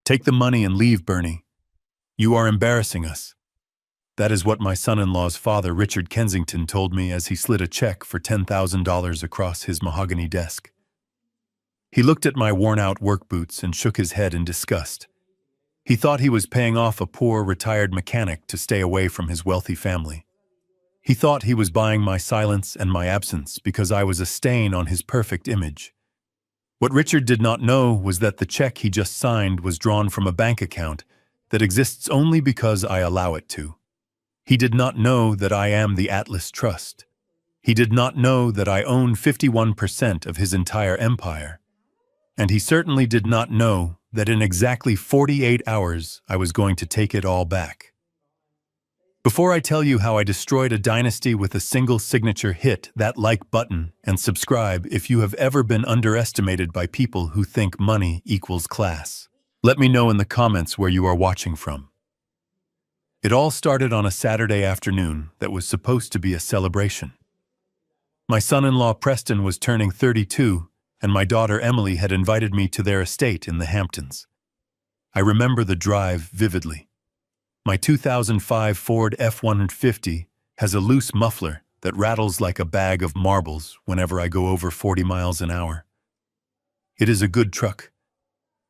Take the money and leave, Bernie. You are embarrassing us. That is what my son-in-law's father, Richard Kensington, told me as he slid a check for $10,000 across his mahogany desk. He looked at my worn-out work boots and shook his head in disgust. He thought he was paying off a poor, retired mechanic to stay away from his wealthy family. He thought he was buying my silence and my absence because I was a stain on his perfect image. What Richard did not know was that the check he just signed was drawn from a bank account that exists only because I allow it to. He did not know that I am the Atlas Trust. He did not know that I own 51% of his entire empire. And he certainly did not know that in exactly 48 hours I was going to take it all back. Before I tell you how I destroyed a dynasty with a single signature, hit that like button and subscribe if you have ever been underestimated by people who think money equals class. Let me know in the comments where you are watching from. It all started on a Saturday afternoon that was supposed to be a celebration. My son-in-law Preston was turning 32, and my daughter Emily had invited me to their estate in the Hamptons. I remember the drive vividly. My 2005 Ford F-150 has a loose muffler that rattles like a bag of marbles whenever I go over 40 miles an hour. It is a good truck.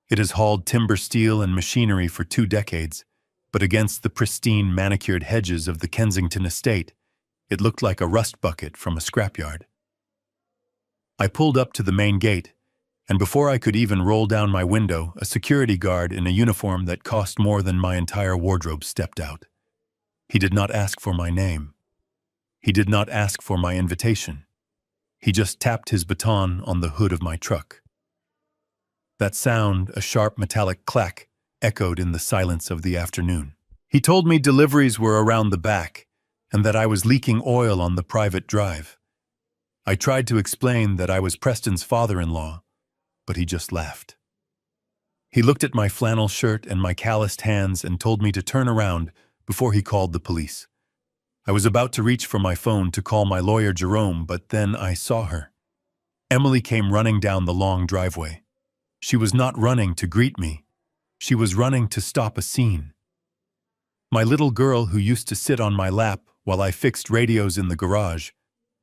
It has hauled timber, steel, and machinery for 2 decades, but against the pristine, manicured hedges of the Kensington estate, it looked like a rust bucket from a scrapyard. I pulled up to the main gate, and before I could even roll down my window, a security guard in a uniform that cost more than my entire wardrobe stepped out. He did not ask for my name. He did not ask for my invitation. He just tapped his baton on the hood of my truck. That sound, a sharp metallic clack, echoed in the silence of the afternoon. He told me deliveries were around the back, and that I was leaking oil on the private drive. I tried to explain that I was Preston's father-in-law, but he just laughed. He looked at my flannel shirt and my calloused hands and told me to turn around before he called the police. I was about to reach for my phone to call my lawyer Jerome, but then I saw her. Emily came running down the long driveway. She was not running to greet me. She was running to stop a scene. My little girl, who used to sit on my lap while I fixed radios in the garage,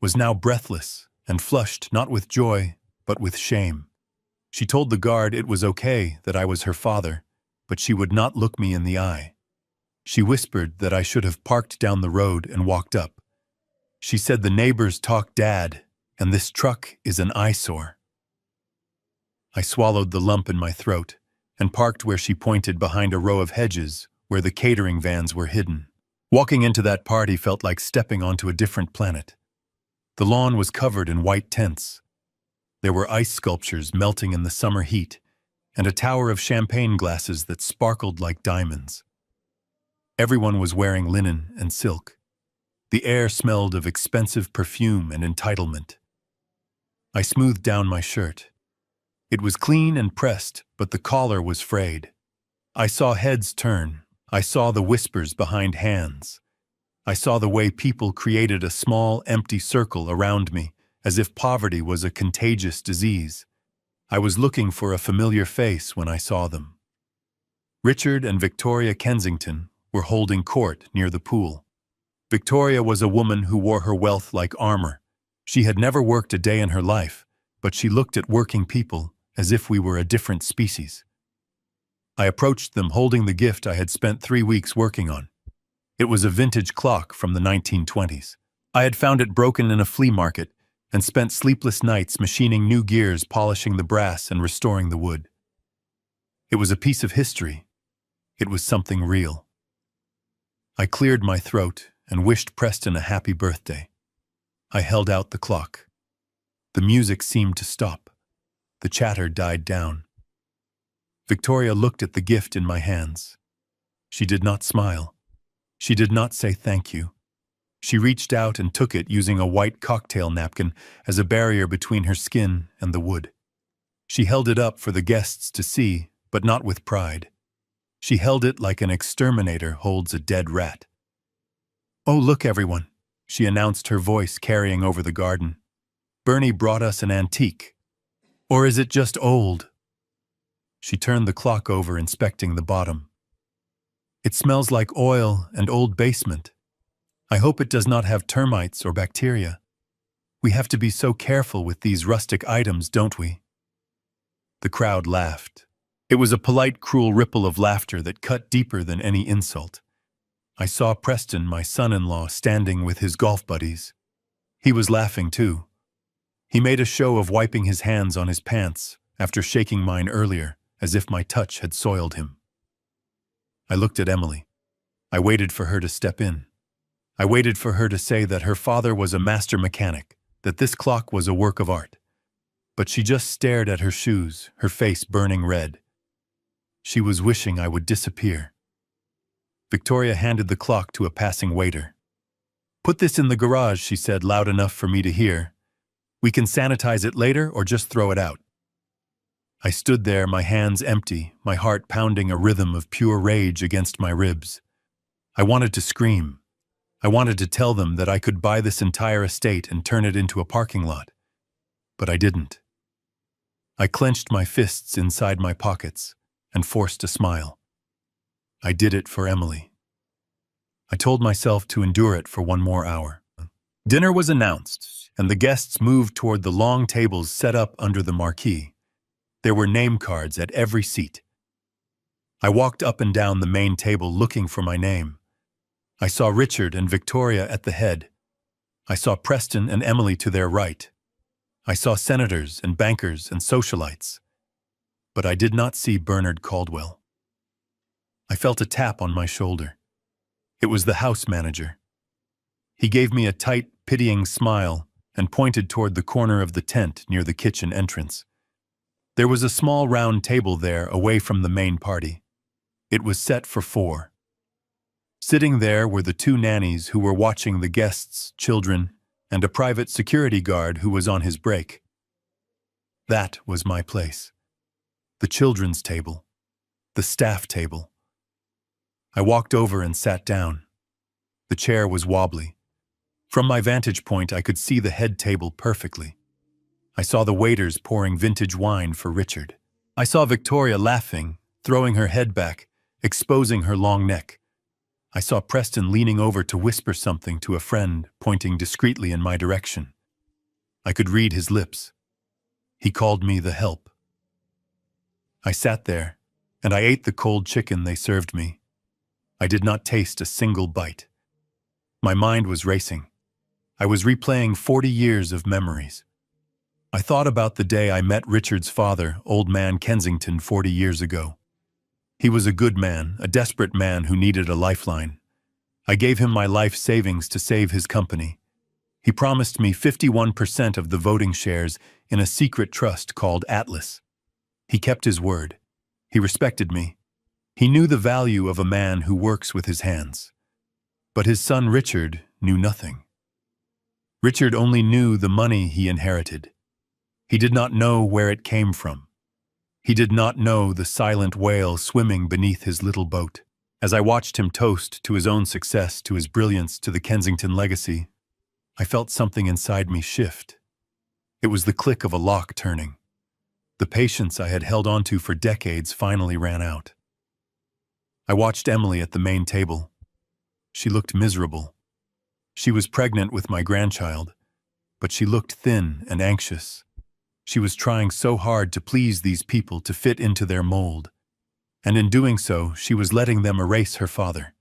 was now breathless and flushed not with joy, but with shame. She told the guard it was okay that I was her father, but she would not look me in the eye. She whispered that I should have parked down the road and walked up. She said the neighbors talk Dad, and this truck is an eyesore. I swallowed the lump in my throat and parked where she pointed, behind a row of hedges where the catering vans were hidden. Walking into that party felt like stepping onto a different planet. The lawn was covered in white tents. There were ice sculptures melting in the summer heat, and a tower of champagne glasses that sparkled like diamonds. Everyone was wearing linen and silk. The air smelled of expensive perfume and entitlement. I smoothed down my shirt. It was clean and pressed, but the collar was frayed. I saw heads turn. I saw the whispers behind hands. I saw the way people created a small, empty circle around me, as if poverty was a contagious disease. I was looking for a familiar face when I saw them. Richard and Victoria Kensington were holding court near the pool. Victoria was a woman who wore her wealth like armor. She had never worked a day in her life, but she looked at working people as if we were a different species. I approached them holding the gift I had spent 3 weeks working on. It was a vintage clock from the 1920s. I had found it broken in a flea market and spent sleepless nights machining new gears, polishing the brass, and restoring the wood. It was a piece of history. It was something real. I cleared my throat and wished Preston a happy birthday. I held out the clock. The music seemed to stop. The chatter died down. Victoria looked at the gift in my hands. She did not smile. She did not say thank you. She reached out and took it, using a white cocktail napkin as a barrier between her skin and the wood. She held it up for the guests to see, but not with pride. She held it like an exterminator holds a dead rat. "Oh, look, everyone," she announced, her voice carrying over the garden. "Bernie brought us an antique. Or is it just old?" She turned the clock over, inspecting the bottom. "It smells like oil and old basement. I hope it does not have termites or bacteria. We have to be so careful with these rustic items, don't we?" The crowd laughed. It was a polite, cruel ripple of laughter that cut deeper than any insult. I saw Preston, my son-in-law, standing with his golf buddies. He was laughing too. He made a show of wiping his hands on his pants after shaking mine earlier, as if my touch had soiled him. I looked at Emily. I waited for her to step in. I waited for her to say that her father was a master mechanic, that this clock was a work of art. But she just stared at her shoes, her face burning red. She was wishing I would disappear. Victoria handed the clock to a passing waiter. "Put this in the garage," she said, loud enough for me to hear. "We can sanitize it later or just throw it out." I stood there, my hands empty, my heart pounding a rhythm of pure rage against my ribs. I wanted to scream. I wanted to tell them that I could buy this entire estate and turn it into a parking lot. But I didn't. I clenched my fists inside my pockets and forced a smile. I did it for Emily. I told myself to endure it for one more hour. Dinner was announced, and the guests moved toward the long tables set up under the marquee. There were name cards at every seat. I walked up and down the main table looking for my name. I saw Richard and Victoria at the head. I saw Preston and Emily to their right. I saw senators and bankers and socialites. But I did not see Bernard Caldwell. I felt a tap on my shoulder. It was the house manager. He gave me a tight, pitying smile and pointed toward the corner of the tent near the kitchen entrance. There was a small round table there away from the main party. It was set for 4. Sitting there were the 2 nannies who were watching the guests, children, and a private security guard who was on his break. That was my place. The children's table. The staff table. I walked over and sat down. The chair was wobbly. From my vantage point, I could see the head table perfectly. I saw the waiters pouring vintage wine for Richard. I saw Victoria laughing, throwing her head back, exposing her long neck. I saw Preston leaning over to whisper something to a friend, pointing discreetly in my direction. I could read his lips. He called me the help. I sat there, and I ate the cold chicken they served me. I did not taste a single bite. My mind was racing. I was replaying 40 years of memories. I thought about the day I met Richard's father, Old Man Kensington, 40 years ago. He was a good man, a desperate man who needed a lifeline. I gave him my life savings to save his company. He promised me 51% of the voting shares in a secret trust called Atlas. He kept his word. He respected me. He knew the value of a man who works with his hands. But his son Richard knew nothing. Richard only knew the money he inherited. He did not know where it came from. He did not know the silent whale swimming beneath his little boat. As I watched him toast to his own success, to his brilliance, to the Kensington legacy, I felt something inside me shift. It was the click of a lock turning. The patience I had held onto for decades finally ran out. I watched Emily at the main table. She looked miserable. She was pregnant with my grandchild, but she looked thin and anxious. She was trying so hard to please these people, to fit into their mold. And in doing so, she was letting them erase her father.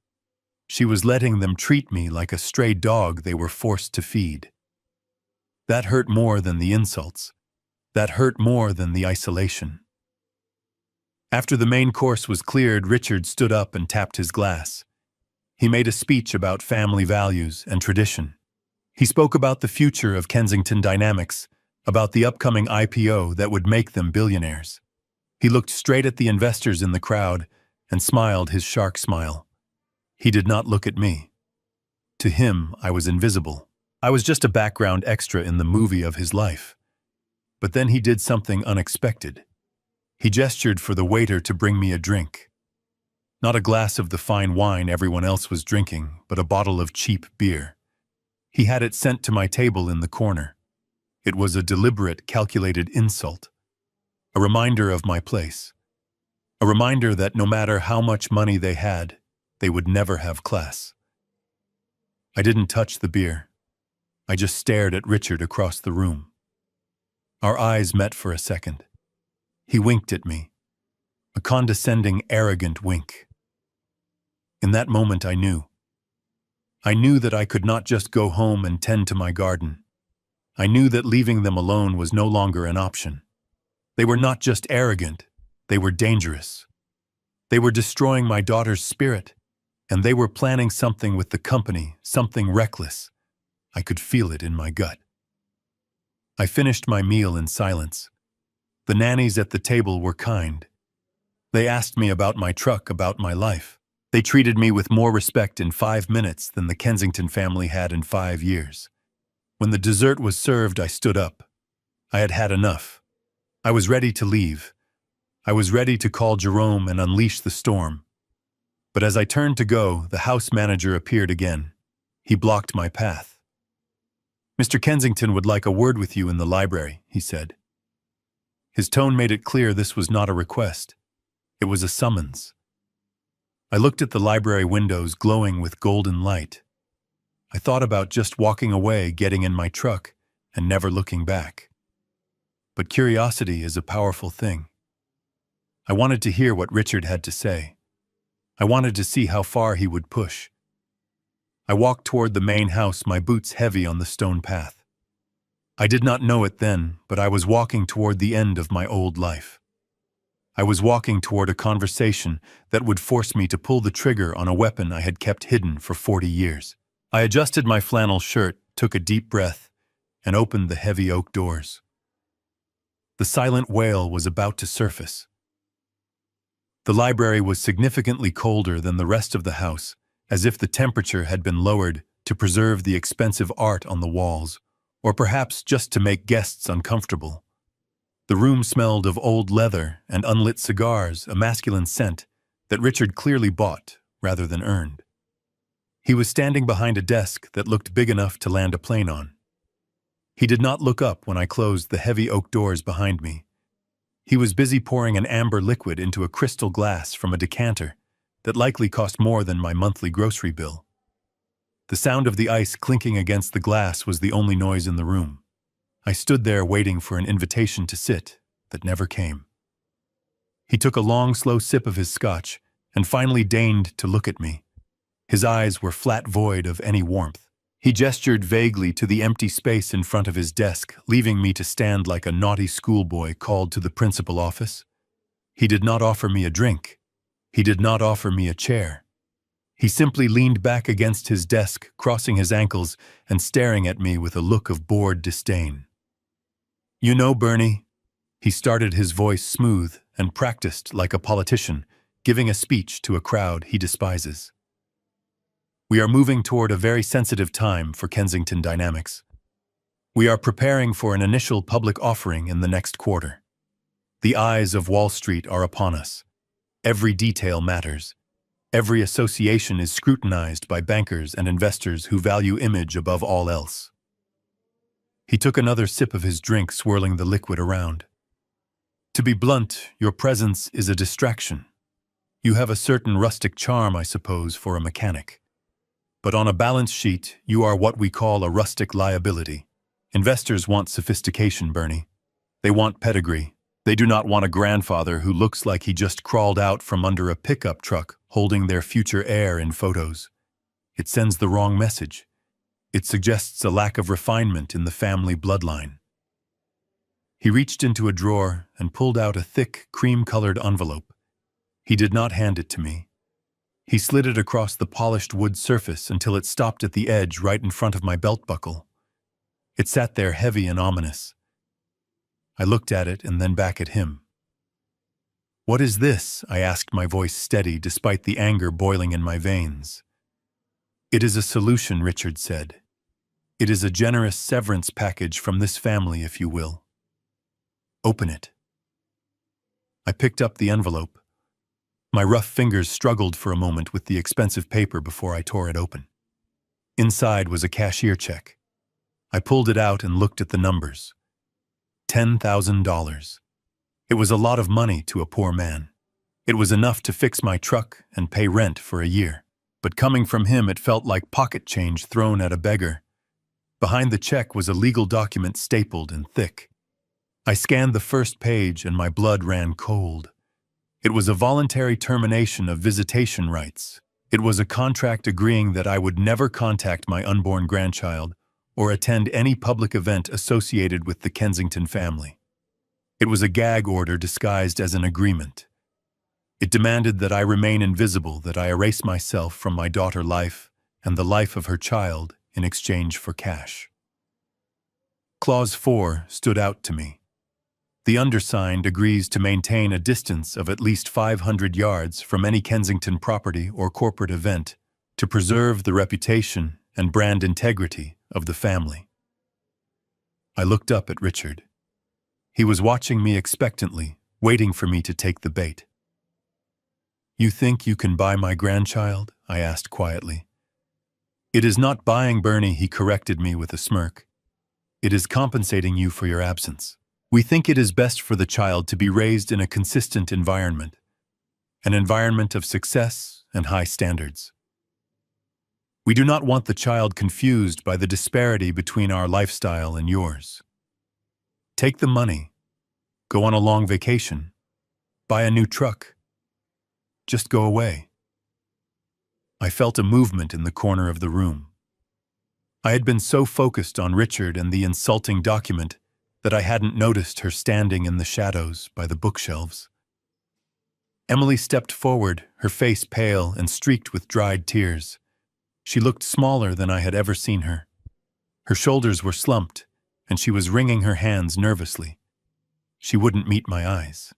She was letting them treat me like a stray dog they were forced to feed. That hurt more than the insults. That hurt more than the isolation. After the main course was cleared, Richard stood up and tapped his glass. He made a speech about family values and tradition. He spoke about the future of Kensington dynamics, about the upcoming IPO that would make them billionaires. He looked straight at the investors in the crowd and smiled his shark smile. He did not look at me. To him, I was invisible. I was just a background extra in the movie of his life. But then he did something unexpected. He gestured for the waiter to bring me a drink. Not a glass of the fine wine everyone else was drinking, but a bottle of cheap beer. He had it sent to my table in the corner. It was a deliberate, calculated insult. A reminder of my place. A reminder that no matter how much money they had, they would never have class. I didn't touch the beer. I just stared at Richard across the room. Our eyes met for a second. He winked at me, a condescending, arrogant wink. In that moment I knew. I knew that I could not just go home and tend to my garden. I knew that leaving them alone was no longer an option. They were not just arrogant, they were dangerous. They were destroying my daughter's spirit, and they were planning something with the company, something reckless. I could feel it in my gut. I finished my meal in silence. The nannies at the table were kind. They asked me about my truck, about my life. They treated me with more respect in 5 minutes than the Kensington family had in 5 years. When the dessert was served, I stood up. I had had enough. I was ready to leave. I was ready to call Jerome and unleash the storm. But as I turned to go, the house manager appeared again. He blocked my path. "Mr. Kensington would like a word with you in the library," he said. His tone made it clear this was not a request. It was a summons. I looked at the library windows glowing with golden light. I thought about just walking away, getting in my truck, and never looking back. But curiosity is a powerful thing. I wanted to hear what Richard had to say. I wanted to see how far he would push. I walked toward the main house, my boots heavy on the stone path. I did not know it then, but I was walking toward the end of my old life. I was walking toward a conversation that would force me to pull the trigger on a weapon I had kept hidden for 40 years. I adjusted my flannel shirt, took a deep breath, and opened the heavy oak doors. The silent wail was about to surface. The library was significantly colder than the rest of the house, as if the temperature had been lowered to preserve the expensive art on the walls, or perhaps just to make guests uncomfortable. The room smelled of old leather and unlit cigars, a masculine scent that Richard clearly bought rather than earned. He was standing behind a desk that looked big enough to land a plane on. He did not look up when I closed the heavy oak doors behind me. He was busy pouring an amber liquid into a crystal glass from a decanter that likely cost more than my monthly grocery bill. The sound of the ice clinking against the glass was the only noise in the room. I stood there waiting for an invitation to sit that never came. He took a long, slow sip of his scotch and finally deigned to look at me. His eyes were flat, void of any warmth. He gestured vaguely to the empty space in front of his desk, leaving me to stand like a naughty schoolboy called to the principal office. He did not offer me a drink. He did not offer me a chair. He simply leaned back against his desk, crossing his ankles and staring at me with a look of bored disdain. "You know, Bernie," he started, his voice smooth and practiced like a politician, giving a speech to a crowd he despises. "We are moving toward a very sensitive time for Kensington Dynamics. We are preparing for an initial public offering in the next quarter. The eyes of Wall Street are upon us. Every detail matters. Every association is scrutinized by bankers and investors who value image above all else." He took another sip of his drink, swirling the liquid around. "To be blunt, your presence is a distraction. You have a certain rustic charm, I suppose, for a mechanic. But on a balance sheet, you are what we call a rustic liability. Investors want sophistication, Bernie. They want pedigree. They do not want a grandfather who looks like he just crawled out from under a pickup truck holding their future heir in photos. It sends the wrong message. It suggests a lack of refinement in the family bloodline." He reached into a drawer and pulled out a thick, cream-colored envelope. He did not hand it to me. He slid it across the polished wood surface until it stopped at the edge right in front of my belt buckle. It sat there heavy and ominous. I looked at it and then back at him. "What is this?" I asked, my voice steady despite the anger boiling in my veins. "It is a solution," Richard said. "It is a generous severance package from this family, if you will. Open it." I picked up the envelope. My rough fingers struggled for a moment with the expensive paper before I tore it open. Inside was a cashier check. I pulled it out and looked at the numbers. $10,000. It was a lot of money to a poor man. It was enough to fix my truck and pay rent for a year. But coming from him, it felt like pocket change thrown at a beggar. Behind the check was a legal document stapled and thick. I scanned the first page and my blood ran cold. It was a voluntary termination of visitation rights. It was a contract agreeing that I would never contact my unborn grandchild or attend any public event associated with the Kensington family. It was a gag order disguised as an agreement. It demanded that I remain invisible, that I erase myself from my daughter's life and the life of her child in exchange for cash. Clause 4 stood out to me. The undersigned agrees to maintain a distance of at least 500 yards from any Kensington property or corporate event to preserve the reputation and brand integrity of the family. I looked up at Richard. He was watching me expectantly, waiting for me to take the bait. "You think you can buy my grandchild?" I asked quietly. "It is not buying, Bernie," he corrected me with a smirk. "It is compensating you for your absence. We think it is best for the child to be raised in a consistent environment, an environment of success and high standards. We do not want the child confused by the disparity between our lifestyle and yours. Take the money, go on a long vacation, buy a new truck. Just go away." I felt a movement in the corner of the room. I had been so focused on Richard and the insulting document that I hadn't noticed her standing in the shadows by the bookshelves. Emily stepped forward, her face pale and streaked with dried tears. She looked smaller than I had ever seen her. Her shoulders were slumped, and she was wringing her hands nervously. She wouldn't meet my eyes.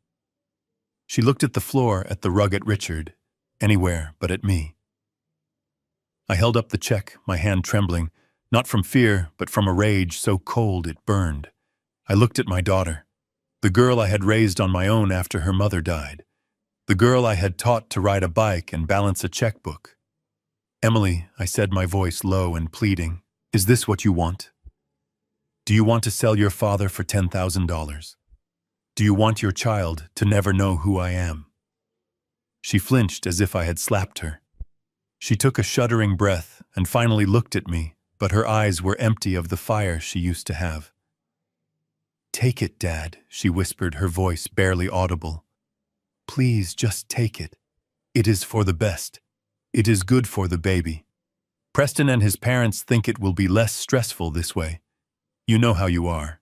She looked at the floor, at the rug, at Richard, anywhere but at me. I held up the check, my hand trembling, not from fear, but from a rage so cold it burned. I looked at my daughter, the girl I had raised on my own after her mother died, the girl I had taught to ride a bike and balance a checkbook. "Emily," I said, my voice low and pleading, "is this what you want? Do you want to sell your father for $10,000? Do you want your child to never know who I am?" She flinched as if I had slapped her. She took a shuddering breath and finally looked at me, but her eyes were empty of the fire she used to have. "Take it, Dad," she whispered, her voice barely audible. "Please, just take it. It is for the best. It is good for the baby. Preston and his parents think it will be less stressful this way. You know how you are.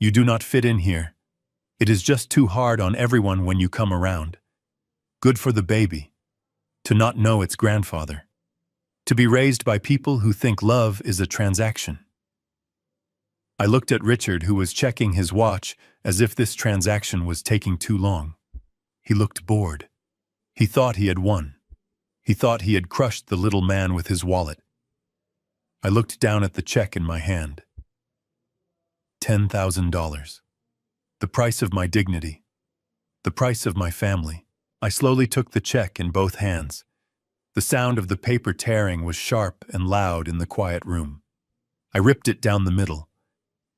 You do not fit in here. It is just too hard on everyone when you come around. Good for the baby. To not know its grandfather. To be raised by people who think love is a transaction." I looked at Richard, who was checking his watch as if this transaction was taking too long. He looked bored. He thought he had won. He thought he had crushed the little man with his wallet. I looked down at the check in my hand. $10,000. The price of my dignity. The price of my family. I slowly took the check in both hands. The sound of the paper tearing was sharp and loud in the quiet room. I ripped it down the middle.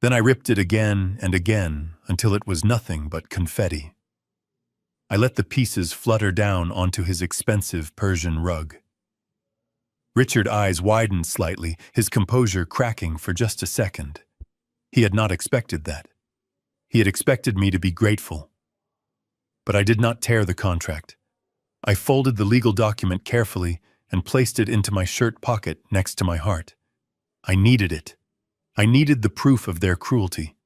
Then I ripped it again and again until it was nothing but confetti. I let the pieces flutter down onto his expensive Persian rug. Richard's eyes widened slightly, his composure cracking for just a second. He had not expected that. He had expected me to be grateful. But I did not tear the contract. I folded the legal document carefully and placed it into my shirt pocket next to my heart. I needed it. I needed the proof of their cruelty.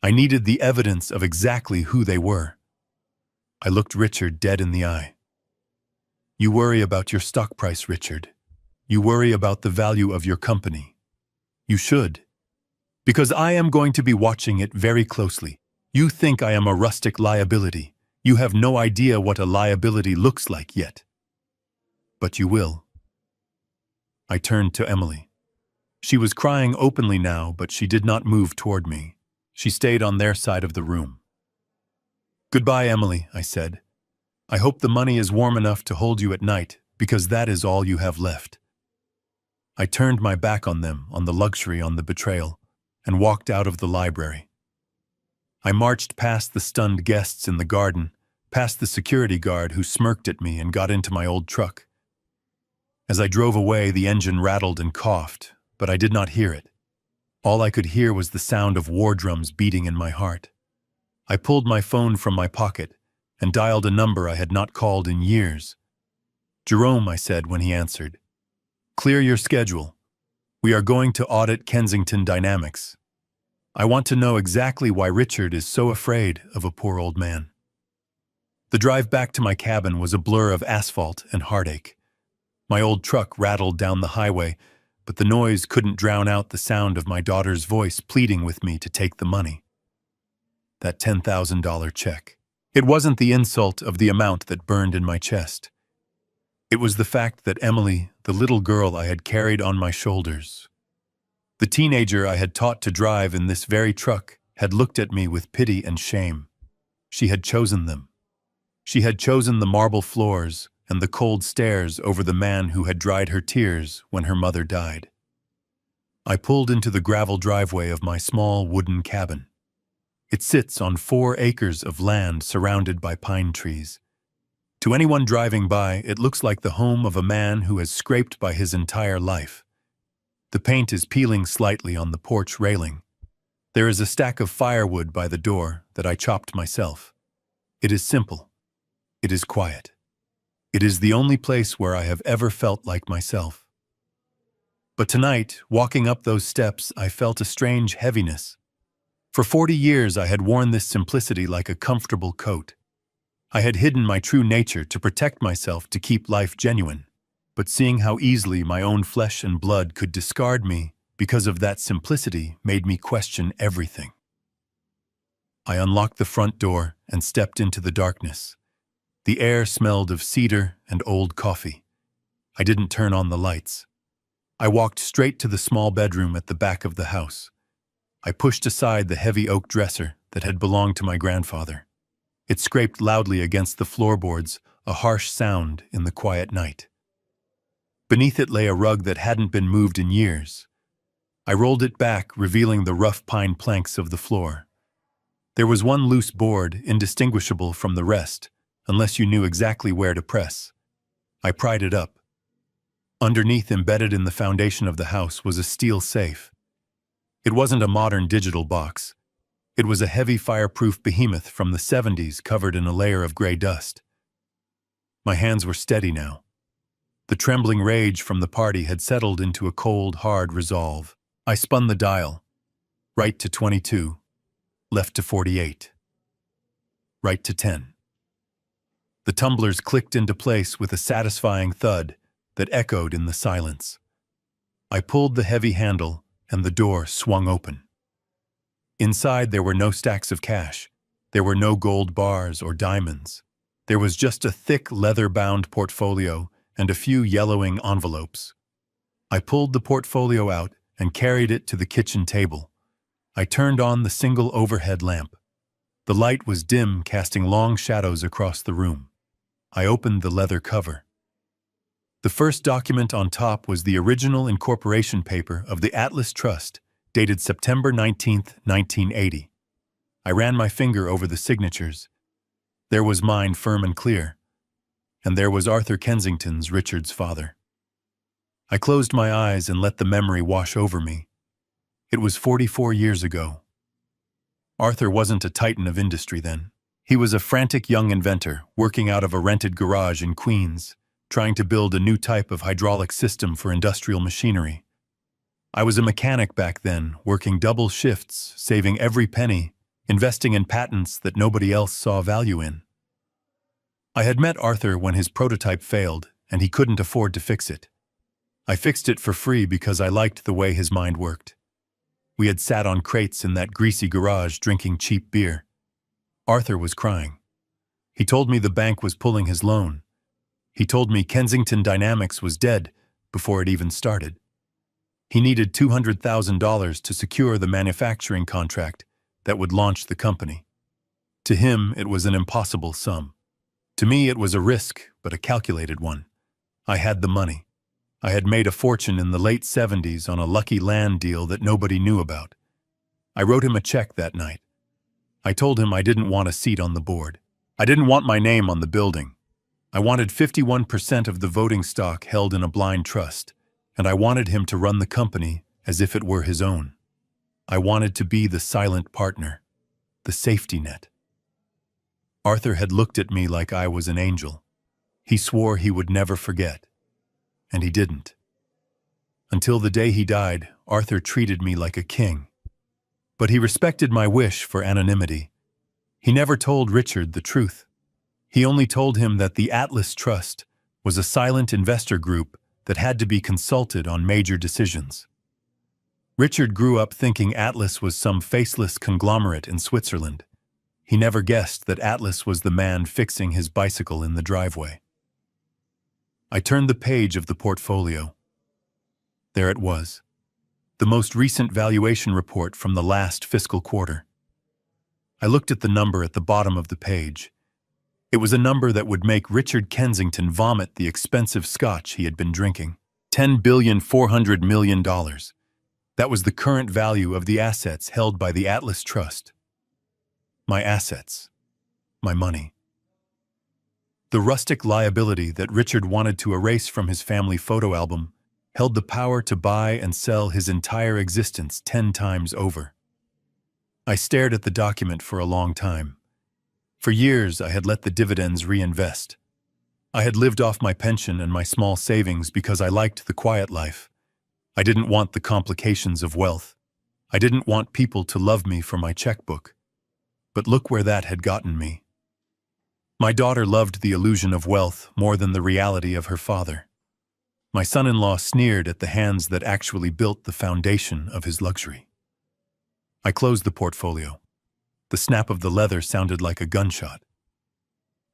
I needed the evidence of exactly who they were. I looked Richard dead in the eye. "You worry about your stock price, Richard. You worry about the value of your company. You should. Because I am going to be watching it very closely. You think I am a rustic liability. You have no idea what a liability looks like yet. But you will." I turned to Emily. She was crying openly now, but she did not move toward me. She stayed on their side of the room. "Goodbye, Emily," I said. "I hope the money is warm enough to hold you at night, because that is all you have left." I turned my back on them, on the luxury, on the betrayal, and walked out of the library. I marched past the stunned guests in the garden, past the security guard who smirked at me and got into my old truck. As I drove away, the engine rattled and coughed, but I did not hear it. All I could hear was the sound of war drums beating in my heart. I pulled my phone from my pocket and dialed a number I had not called in years. "Jerome," I said when he answered. "Clear your schedule. We are going to audit Kensington Dynamics. I want to know exactly why Richard is so afraid of a poor old man." The drive back to my cabin was a blur of asphalt and heartache. My old truck rattled down the highway, but the noise couldn't drown out the sound of my daughter's voice pleading with me to take the money. That $10,000 check. It wasn't the insult of the amount that burned in my chest. It was the fact that Emily, the little girl I had carried on my shoulders, the teenager I had taught to drive in this very truck, had looked at me with pity and shame. She had chosen them. She had chosen the marble floors and the cold stares over the man who had dried her tears when her mother died. I pulled into the gravel driveway of my small wooden cabin. It sits on 4 acres of land surrounded by pine trees. To anyone driving by, it looks like the home of a man who has scraped by his entire life. The paint is peeling slightly on the porch railing. There is a stack of firewood by the door that I chopped myself. It is simple. It is quiet. It is the only place where I have ever felt like myself. But tonight, walking up those steps, I felt a strange heaviness. For 40 years I had worn this simplicity like a comfortable coat. I had hidden my true nature to protect myself, to keep life genuine. But seeing how easily my own flesh and blood could discard me because of that simplicity made me question everything. I unlocked the front door and stepped into the darkness. The air smelled of cedar and old coffee. I didn't turn on the lights. I walked straight to the small bedroom at the back of the house. I pushed aside the heavy oak dresser that had belonged to my grandfather. It scraped loudly against the floorboards, a harsh sound in the quiet night. Beneath it lay a rug that hadn't been moved in years. I rolled it back, revealing the rough pine planks of the floor. There was one loose board, indistinguishable from the rest, unless you knew exactly where to press. I pried it up. Underneath, embedded in the foundation of the house, was a steel safe. It wasn't a modern digital box. It was a heavy fireproof behemoth from the 70s covered in a layer of gray dust. My hands were steady now. The trembling rage from the party had settled into a cold, hard resolve. I spun the dial. Right to 22. Left to 48. Right to 10. The tumblers clicked into place with a satisfying thud that echoed in the silence. I pulled the heavy handle and the door swung open. Inside there were no stacks of cash. There were no gold bars or diamonds. There was just a thick leather-bound portfolio and a few yellowing envelopes. I pulled the portfolio out and carried it to the kitchen table. I turned on the single overhead lamp. The light was dim, casting long shadows across the room. I opened the leather cover. The first document on top was the original incorporation paper of the Atlas Trust, dated September 19, 1980. I ran my finger over the signatures. There was mine, firm and clear. And there was Arthur Kensington's, Richard's father. I closed my eyes and let the memory wash over me. It was 44 years ago. Arthur wasn't a titan of industry then. He was a frantic young inventor working out of a rented garage in Queens, trying to build a new type of hydraulic system for industrial machinery. I was a mechanic back then, working double shifts, saving every penny, investing in patents that nobody else saw value in. I had met Arthur when his prototype failed, and he couldn't afford to fix it. I fixed it for free because I liked the way his mind worked. We had sat on crates in that greasy garage drinking cheap beer. Arthur was crying. He told me the bank was pulling his loan. He told me Kensington Dynamics was dead before it even started. He needed $200,000 to secure the manufacturing contract that would launch the company. To him, it was an impossible sum. To me, it was a risk, but a calculated one. I had the money. I had made a fortune in the late 70s on a lucky land deal that nobody knew about. I wrote him a check that night. I told him I didn't want a seat on the board. I didn't want my name on the building. I wanted 51% of the voting stock held in a blind trust, and I wanted him to run the company as if it were his own. I wanted to be the silent partner, the safety net. Arthur had looked at me like I was an angel. He swore he would never forget, and he didn't. Until the day he died, Arthur treated me like a king. But he respected my wish for anonymity. He never told Richard the truth. He only told him that the Atlas Trust was a silent investor group that had to be consulted on major decisions. Richard grew up thinking Atlas was some faceless conglomerate in Switzerland. He never guessed that Atlas was the man fixing his bicycle in the driveway. I turned the page of the portfolio. There it was, the most recent valuation report from the last fiscal quarter. I looked at the number at the bottom of the page. It was a number that would make Richard Kensington vomit the expensive scotch he had been drinking. $10,400,000,000. That was the current value of the assets held by the Atlas Trust. My assets. My money. The rustic liability that Richard wanted to erase from his family photo album held the power to buy and sell his entire existence 10 times over. I stared at the document for a long time. For years, I had let the dividends reinvest. I had lived off my pension and my small savings because I liked the quiet life. I didn't want the complications of wealth. I didn't want people to love me for my checkbook. But look where that had gotten me. My daughter loved the illusion of wealth more than the reality of her father. My son-in-law sneered at the hands that actually built the foundation of his luxury. I closed the portfolio. The snap of the leather sounded like a gunshot.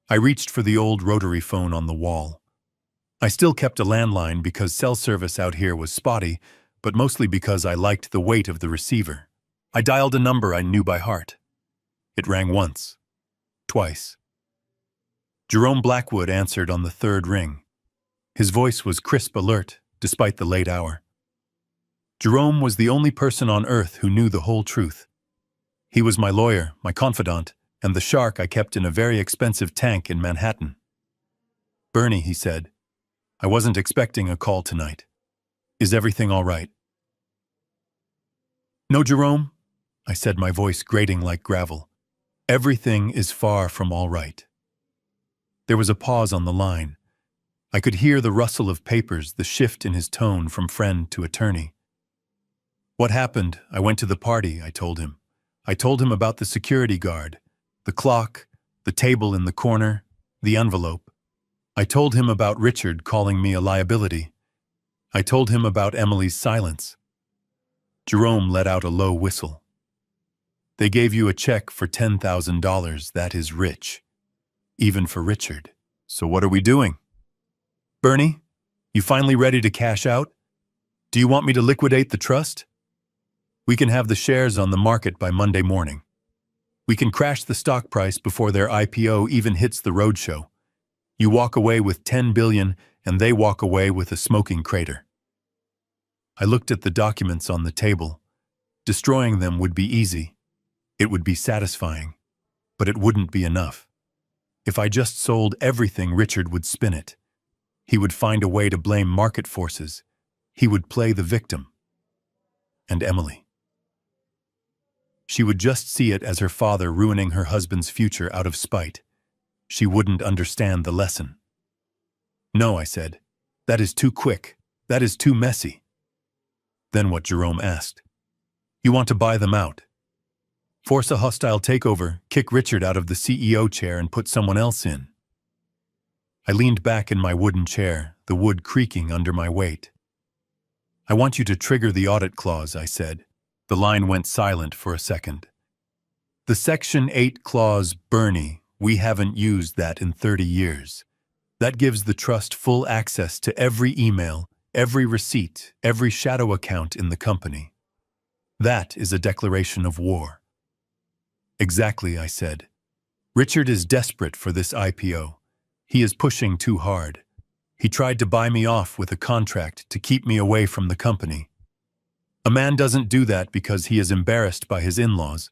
I reached for the old rotary phone on the wall. I still kept a landline because cell service out here was spotty, but mostly because I liked the weight of the receiver. I dialed a number I knew by heart. It rang once, twice. Jerome Blackwood answered on the third ring. His voice was crisp alert, despite the late hour. Jerome was the only person on earth who knew the whole truth. He was my lawyer, my confidant, and the shark I kept in a very expensive tank in Manhattan. "Bernie," he said, "I wasn't expecting a call tonight. Is everything all right?" "No, Jerome," I said, my voice grating like gravel. "Everything is far from all right." There was a pause on the line. I could hear the rustle of papers, the shift in his tone from friend to attorney. "What happened? I went to the party," I told him. I told him about the security guard, the clock, the table in the corner, the envelope. I told him about Richard calling me a liability. I told him about Emily's silence. Jerome let out a low whistle. "They gave you a check for $10,000. That is rich. Even for Richard. So what are we doing?" "Bernie, you finally ready to cash out? Do you want me to liquidate the trust? We can have the shares on the market by Monday morning. We can crash the stock price before their IPO even hits the roadshow. You walk away with $10 billion and they walk away with a smoking crater." I looked at the documents on the table. Destroying them would be easy. It would be satisfying. But it wouldn't be enough. If I just sold everything, Richard would spin it. He would find a way to blame market forces. He would play the victim. And Emily. She would just see it as her father ruining her husband's future out of spite. She wouldn't understand the lesson. "No," I said. "That is too quick. That is too messy." Then what Jerome asked. "You want to buy them out? Force a hostile takeover, kick Richard out of the CEO chair and put someone else in?" I leaned back in my wooden chair, the wood creaking under my weight. "I want you to trigger the audit clause," I said. The line went silent for a second. "The Section 8 clause, Bernie, we haven't used that in 30 years. That gives the trust full access to every email, every receipt, every shadow account in the company. That is a declaration of war." "Exactly," I said. "Richard is desperate for this IPO. He is pushing too hard. He tried to buy me off with a contract to keep me away from the company. A man doesn't do that because he is embarrassed by his in-laws.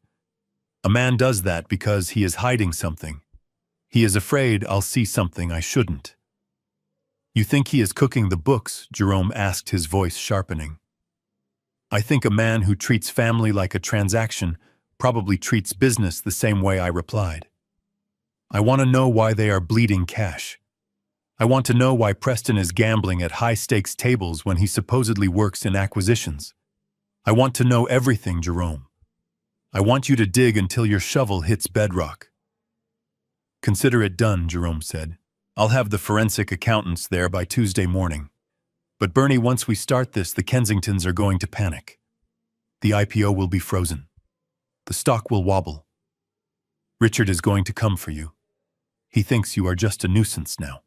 A man does that because he is hiding something. He is afraid I'll see something I shouldn't. You think he is cooking the books? Jerome asked, his voice sharpening. I think a man who treats family like a transaction probably treats business the same way, I replied. I want to know why they are bleeding cash. I want to know why Preston is gambling at high-stakes tables when he supposedly works in acquisitions. I want to know everything, Jerome. I want you to dig until your shovel hits bedrock. Consider it done, Jerome said. I'll have the forensic accountants there by Tuesday morning. But Bernie, once we start this, the Kensingtons are going to panic. The IPO will be frozen. The stock will wobble. Richard is going to come for you. He thinks you are just a nuisance now.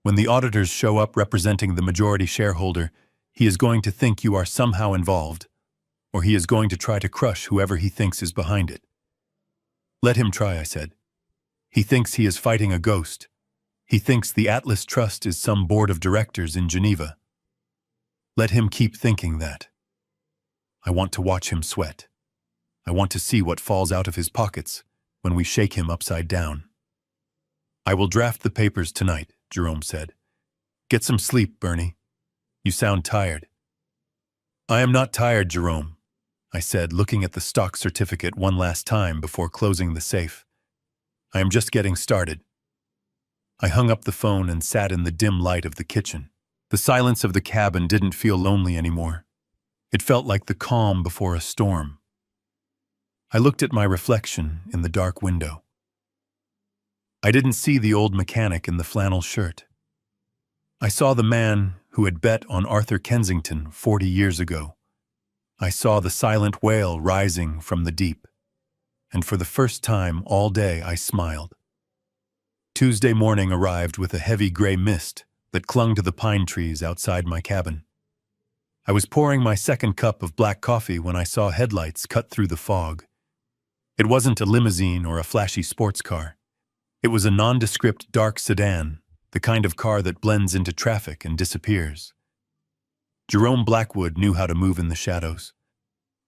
When the auditors show up representing the majority shareholder, he is going to think you are somehow involved, or he is going to try to crush whoever he thinks is behind it. Let him try, I said. He thinks he is fighting a ghost. He thinks the Atlas Trust is some board of directors in Geneva. Let him keep thinking that. I want to watch him sweat. I want to see what falls out of his pockets when we shake him upside down. I will draft the papers tonight, Jerome said. Get some sleep, Bernie. You sound tired. I am not tired, Jerome, I said, looking at the stock certificate one last time before closing the safe. I am just getting started. I hung up the phone and sat in the dim light of the kitchen. The silence of the cabin didn't feel lonely anymore. It felt like the calm before a storm. I looked at my reflection in the dark window. I didn't see the old mechanic in the flannel shirt. I saw the man who had bet on Arthur Kensington 40 years ago. I saw the silent whale rising from the deep. And for the first time all day I smiled. Tuesday morning arrived with a heavy gray mist that clung to the pine trees outside my cabin. I was pouring my second cup of black coffee when I saw headlights cut through the fog. It wasn't a limousine or a flashy sports car. It was a nondescript dark sedan, the kind of car that blends into traffic and disappears. Jerome Blackwood knew how to move in the shadows.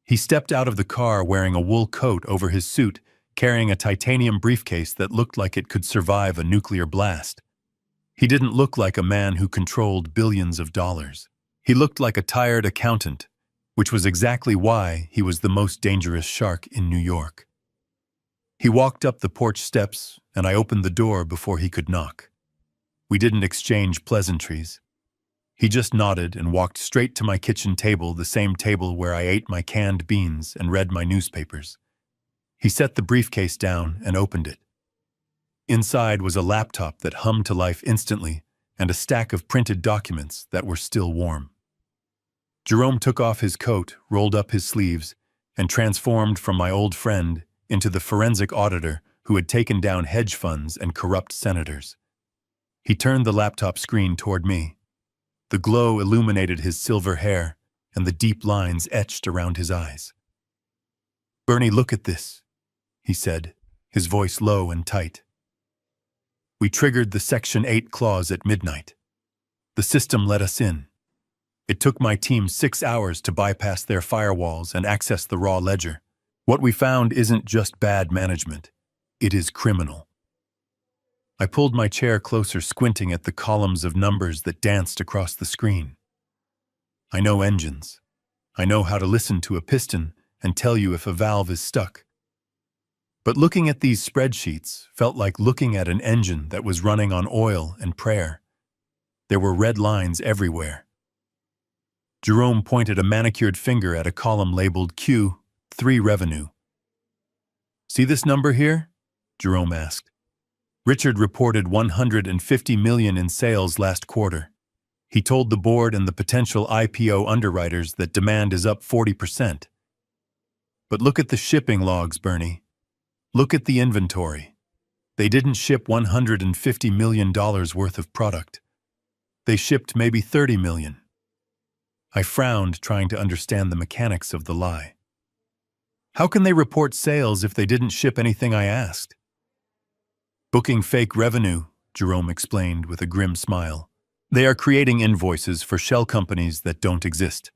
He stepped out of the car wearing a wool coat over his suit, carrying a titanium briefcase that looked like it could survive a nuclear blast. He didn't look like a man who controlled billions of dollars. He looked like a tired accountant, which was exactly why he was the most dangerous shark in New York. He walked up the porch steps, and I opened the door before he could knock. We didn't exchange pleasantries. He just nodded and walked straight to my kitchen table, the same table where I ate my canned beans and read my newspapers. He set the briefcase down and opened it. Inside was a laptop that hummed to life instantly and a stack of printed documents that were still warm. Jerome took off his coat, rolled up his sleeves, and transformed from my old friend into the forensic auditor who had taken down hedge funds and corrupt senators. He turned the laptop screen toward me. The glow illuminated his silver hair and the deep lines etched around his eyes. "Bernie, look at this," he said, his voice low and tight. We triggered the Section 8 clause at midnight. The system let us in. It took my team 6 hours to bypass their firewalls and access the raw ledger. What we found isn't just bad management. It is criminal. I pulled my chair closer, squinting at the columns of numbers that danced across the screen. I know engines. I know how to listen to a piston and tell you if a valve is stuck. But looking at these spreadsheets felt like looking at an engine that was running on oil and prayer. There were red lines everywhere. Jerome pointed a manicured finger at a column labeled Q3 revenue. "See this number here?" Jerome asked. Richard reported $150 million in sales last quarter. He told the board and the potential IPO underwriters that demand is up 40%. But look at the shipping logs, Bernie. Look at the inventory. They didn't ship $150 million worth of product. They shipped maybe $30 million. I frowned, trying to understand the mechanics of the lie. How can they report sales if they didn't ship anything I asked? Booking fake revenue, Jerome explained with a grim smile. They are creating invoices for shell companies that don't exist.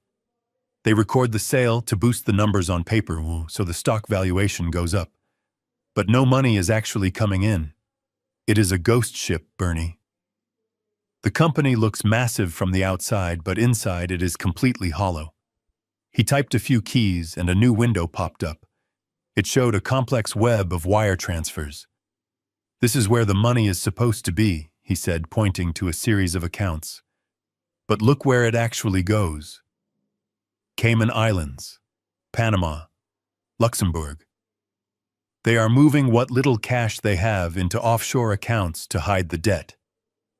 They record the sale to boost the numbers on paper, so the stock valuation goes up. But no money is actually coming in. It is a ghost ship, Bernie. The company looks massive from the outside, but inside it is completely hollow. He typed a few keys and a new window popped up. It showed a complex web of wire transfers. This is where the money is supposed to be, he said, pointing to a series of accounts. But look where it actually goes. Cayman Islands, Panama, Luxembourg. They are moving what little cash they have into offshore accounts to hide the debt.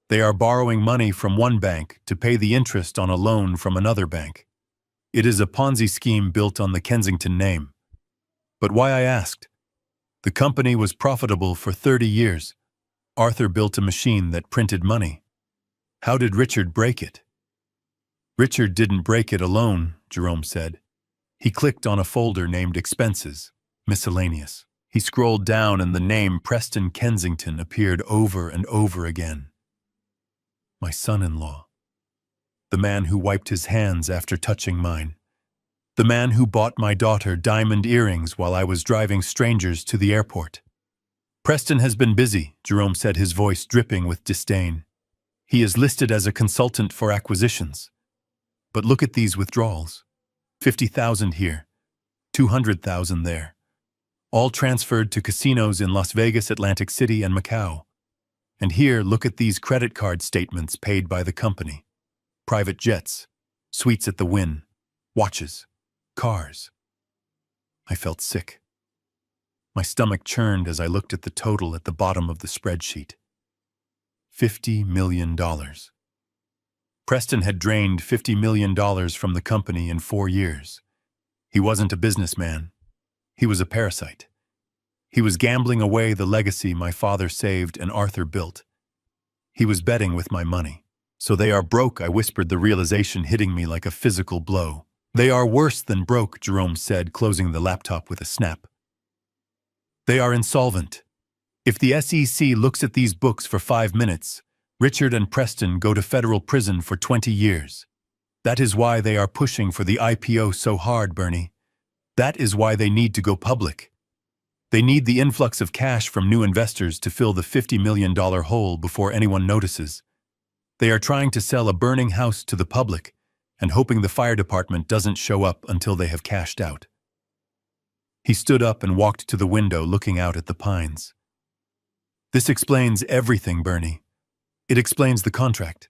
They are borrowing money from one bank to pay the interest on a loan from another bank. It is a Ponzi scheme built on the Kensington name. But why, I asked. The company was profitable for 30 years. Arthur built a machine that printed money. How did Richard break it? Richard didn't break it alone, Jerome said. He clicked on a folder named Expenses, Miscellaneous. He scrolled down and the name Preston Kensington appeared over and over again. My son-in-law. The man who wiped his hands after touching mine. The man who bought my daughter diamond earrings while I was driving strangers to the airport. Preston has been busy, Jerome said, his voice dripping with disdain. He is listed as a consultant for acquisitions. But look at these withdrawals. 50,000 here, 200,000 there. All transferred to casinos in Las Vegas, Atlantic City, and Macau. And here, look at these credit card statements paid by the company. Private jets, suites at the Wynn, watches, cars. I felt sick. My stomach churned as I looked at the total at the bottom of the spreadsheet. $50 million. Preston had drained $50 million from the company in 4 years. He wasn't a businessman. He was a parasite. He was gambling away the legacy my father saved and Arthur built. He was betting with my money. So they are broke, I whispered, the realization hitting me like a physical blow. They are worse than broke, Jerome said, closing the laptop with a snap. They are insolvent. If the SEC looks at these books for 5 minutes, Richard and Preston go to federal prison for 20 years. That is why they are pushing for the IPO so hard, Bernie. That is why they need to go public. They need the influx of cash from new investors to fill the $50 million hole before anyone notices. They are trying to sell a burning house to the public and hoping the fire department doesn't show up until they have cashed out. He stood up and walked to the window, looking out at the pines. This explains everything, Bernie. It explains the contract.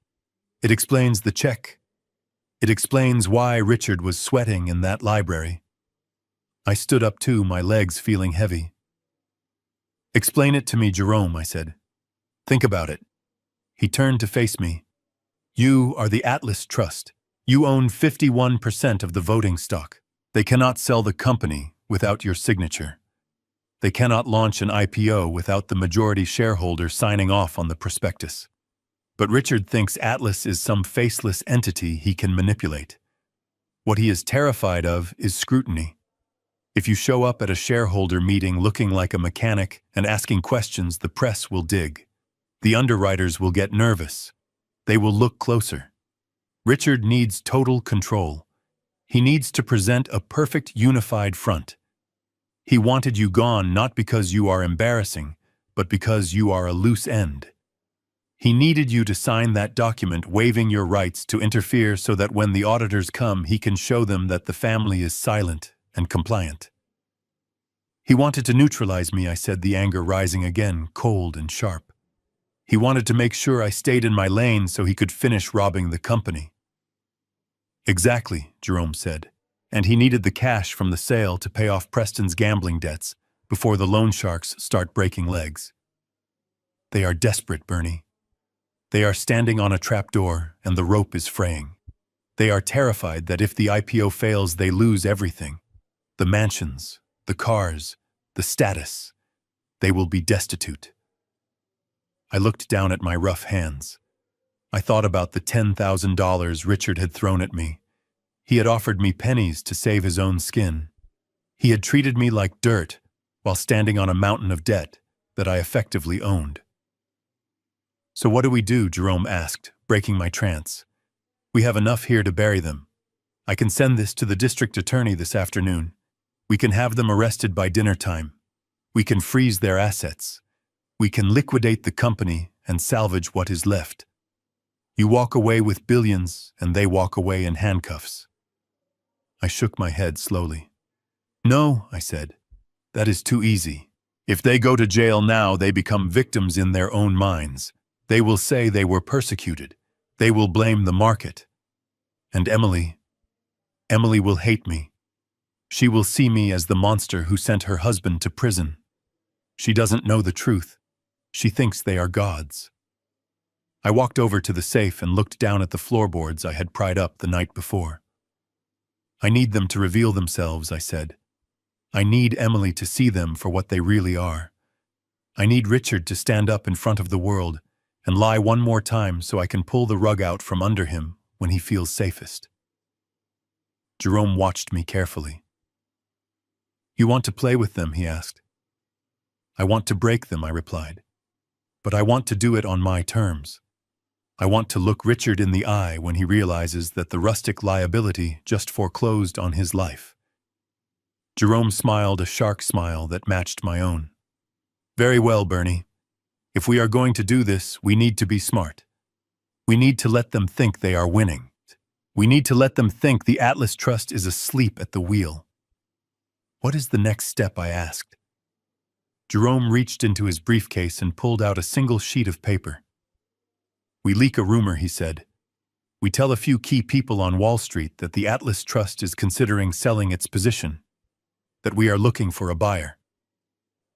It explains the check. It explains why Richard was sweating in that library. I stood up too, my legs feeling heavy. Explain it to me, Jerome, I said. Think about it. He turned to face me. You are the Atlas Trust. You own 51% of the voting stock. They cannot sell the company without your signature. They cannot launch an IPO without the majority shareholder signing off on the prospectus. But Richard thinks Atlas is some faceless entity he can manipulate. What he is terrified of is scrutiny. If you show up at a shareholder meeting looking like a mechanic and asking questions, the press will dig. The underwriters will get nervous. They will look closer. Richard needs total control. He needs to present a perfect unified front. He wanted you gone not because you are embarrassing, but because you are a loose end. He needed you to sign that document waiving your rights to interfere so that when the auditors come, he can show them that the family is silent and compliant. He wanted to neutralize me, I said, the anger rising again, cold and sharp. He wanted to make sure I stayed in my lane so he could finish robbing the company. Exactly, Jerome said, and he needed the cash from the sale to pay off Preston's gambling debts before the loan sharks start breaking legs. They are desperate, Bernie. They are standing on a trapdoor and the rope is fraying. They are terrified that if the IPO fails, they lose everything. The mansions, the cars, the status. They will be destitute. I looked down at my rough hands. I thought about the $10,000 Richard had thrown at me. He had offered me pennies to save his own skin. He had treated me like dirt while standing on a mountain of debt that I effectively owned. So what do we do? Jerome asked, breaking my trance. We have enough here to bury them. I can send this to the district attorney this afternoon. We can have them arrested by dinner time. We can freeze their assets. We can liquidate the company and salvage what is left. You walk away with billions, and they walk away in handcuffs." I shook my head slowly. "No," I said. "That is too easy. If they go to jail now, they become victims in their own minds. They will say they were persecuted. They will blame the market. And Emily will hate me. She will see me as the monster who sent her husband to prison. She doesn't know the truth. She thinks they are gods." I walked over to the safe and looked down at the floorboards I had pried up the night before. "I need them to reveal themselves," I said. "I need Emily to see them for what they really are. I need Richard to stand up in front of the world and lie one more time so I can pull the rug out from under him when he feels safest." Jerome watched me carefully. "You want to play with them?" he asked. "I want to break them," I replied. "But I want to do it on my terms. I want to look Richard in the eye when he realizes that the rustic liability just foreclosed on his life." Jerome smiled a shark smile that matched my own. "Very well, Bernie. If we are going to do this, we need to be smart. We need to let them think they are winning. We need to let them think the Atlas Trust is asleep at the wheel." "What is the next step?" I asked. Jerome reached into his briefcase and pulled out a single sheet of paper. "We leak a rumor," he said. "We tell a few key people on Wall Street that the Atlas Trust is considering selling its position, that we are looking for a buyer."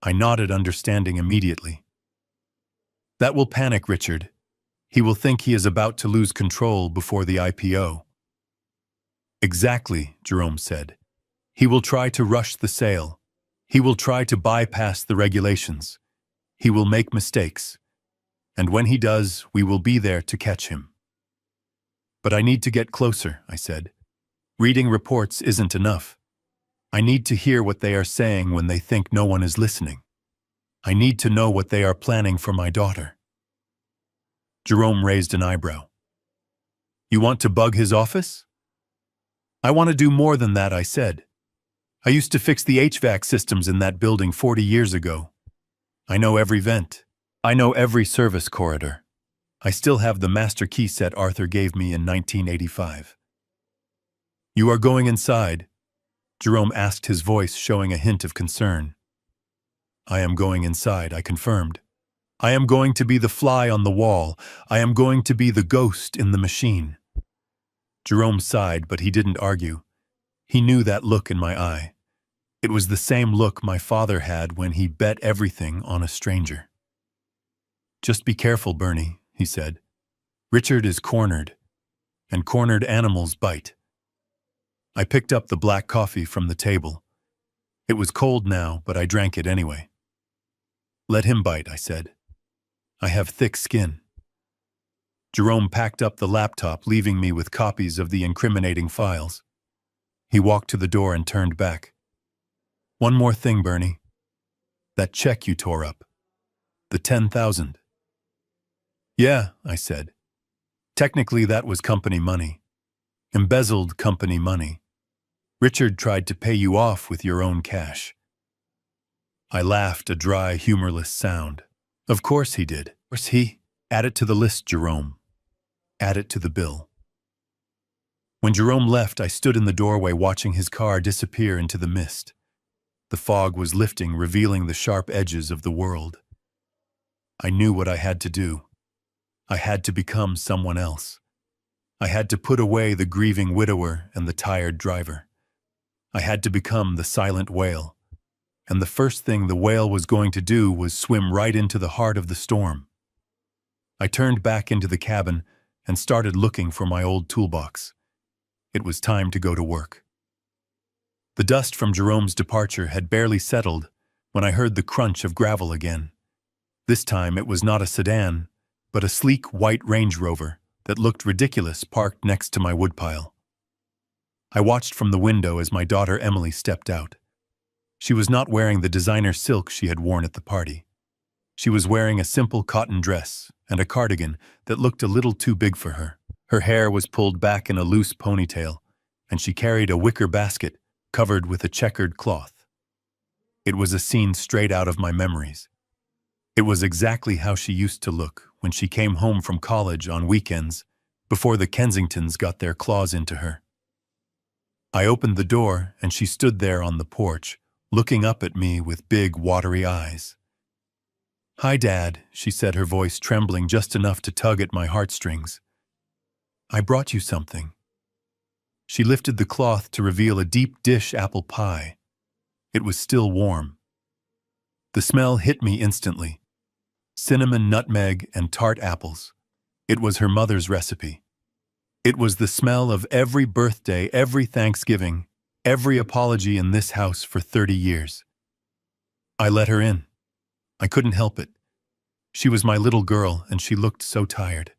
I nodded, understanding immediately. "That will panic Richard. He will think he is about to lose control before the IPO." "Exactly," Jerome said. "He will try to rush the sale. He will try to bypass the regulations. He will make mistakes. And when he does, we will be there to catch him." "But I need to get closer," I said. "Reading reports isn't enough. I need to hear what they are saying when they think no one is listening. I need to know what they are planning for my daughter." Jerome raised an eyebrow. "You want to bug his office?" "I want to do more than that," I said. "I used to fix the HVAC systems in that building 40 years ago. I know every vent. I know every service corridor. I still have the master key set Arthur gave me in 1985. "You are going inside?" Jerome asked, his voice showing a hint of concern. "I am going inside," I confirmed. "I am going to be the fly on the wall. I am going to be the ghost in the machine." Jerome sighed, but he didn't argue. He knew that look in my eye. It was the same look my father had when he bet everything on a stranger. "Just be careful, Bernie," he said. "Richard is cornered, and cornered animals bite." I picked up the black coffee from the table. It was cold now, but I drank it anyway. "Let him bite," I said. "I have thick skin." Jerome packed up the laptop, leaving me with copies of the incriminating files. He walked to the door and turned back. "One more thing, Bernie. That check you tore up. The 10,000. "Yeah," I said. "Technically that was company money. Embezzled company money. Richard tried to pay you off with your own cash." I laughed, a dry, humorless sound. "Of course he did. Of course he. Add it to the list, Jerome. Add it to the bill." When Jerome left, I stood in the doorway watching his car disappear into the mist. The fog was lifting, revealing the sharp edges of the world. I knew what I had to do. I had to become someone else. I had to put away the grieving widower and the tired driver. I had to become the silent whale. And the first thing the whale was going to do was swim right into the heart of the storm. I turned back into the cabin and started looking for my old toolbox. It was time to go to work. The dust from Jerome's departure had barely settled when I heard the crunch of gravel again. This time it was not a sedan, but a sleek white Range Rover that looked ridiculous parked next to my woodpile. I watched from the window as my daughter Emily stepped out. She was not wearing the designer silk she had worn at the party. She was wearing a simple cotton dress and a cardigan that looked a little too big for her. Her hair was pulled back in a loose ponytail, and she carried a wicker basket covered with a checkered cloth. It was a scene straight out of my memories. It was exactly how she used to look when she came home from college on weekends, before the Kensingtons got their claws into her. I opened the door and she stood there on the porch, looking up at me with big, watery eyes. "Hi, Dad," she said, her voice trembling just enough to tug at my heartstrings. "I brought you something." She lifted the cloth to reveal a deep dish apple pie. It was still warm. The smell hit me instantly. Cinnamon, nutmeg, and tart apples. It was her mother's recipe. It was the smell of every birthday, every Thanksgiving, every apology in this house for 30 years. I let her in. I couldn't help it. She was my little girl, and she looked so tired.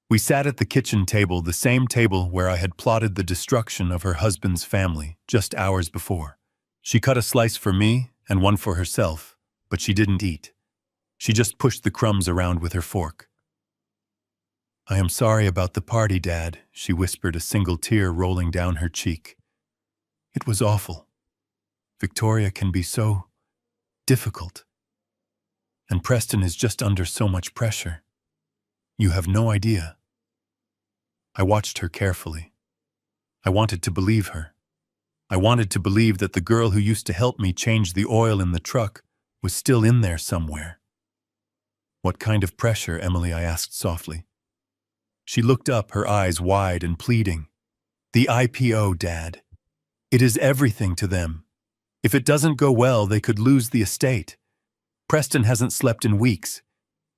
We sat at the kitchen table, the same table where I had plotted the destruction of her husband's family just hours before. She cut a slice for me and one for herself, but she didn't eat. She just pushed the crumbs around with her fork. "I am sorry about the party, Dad," she whispered, a single tear rolling down her cheek. "It was awful. Victoria can be so difficult. And Preston is just under so much pressure. You have no idea." I watched her carefully. I wanted to believe her. I wanted to believe that the girl who used to help me change the oil in the truck was still in there somewhere. "What kind of pressure, Emily?" I asked softly. She looked up, her eyes wide and pleading. "The IPO, Dad. It is everything to them. If it doesn't go well, they could lose the estate. Preston hasn't slept in weeks.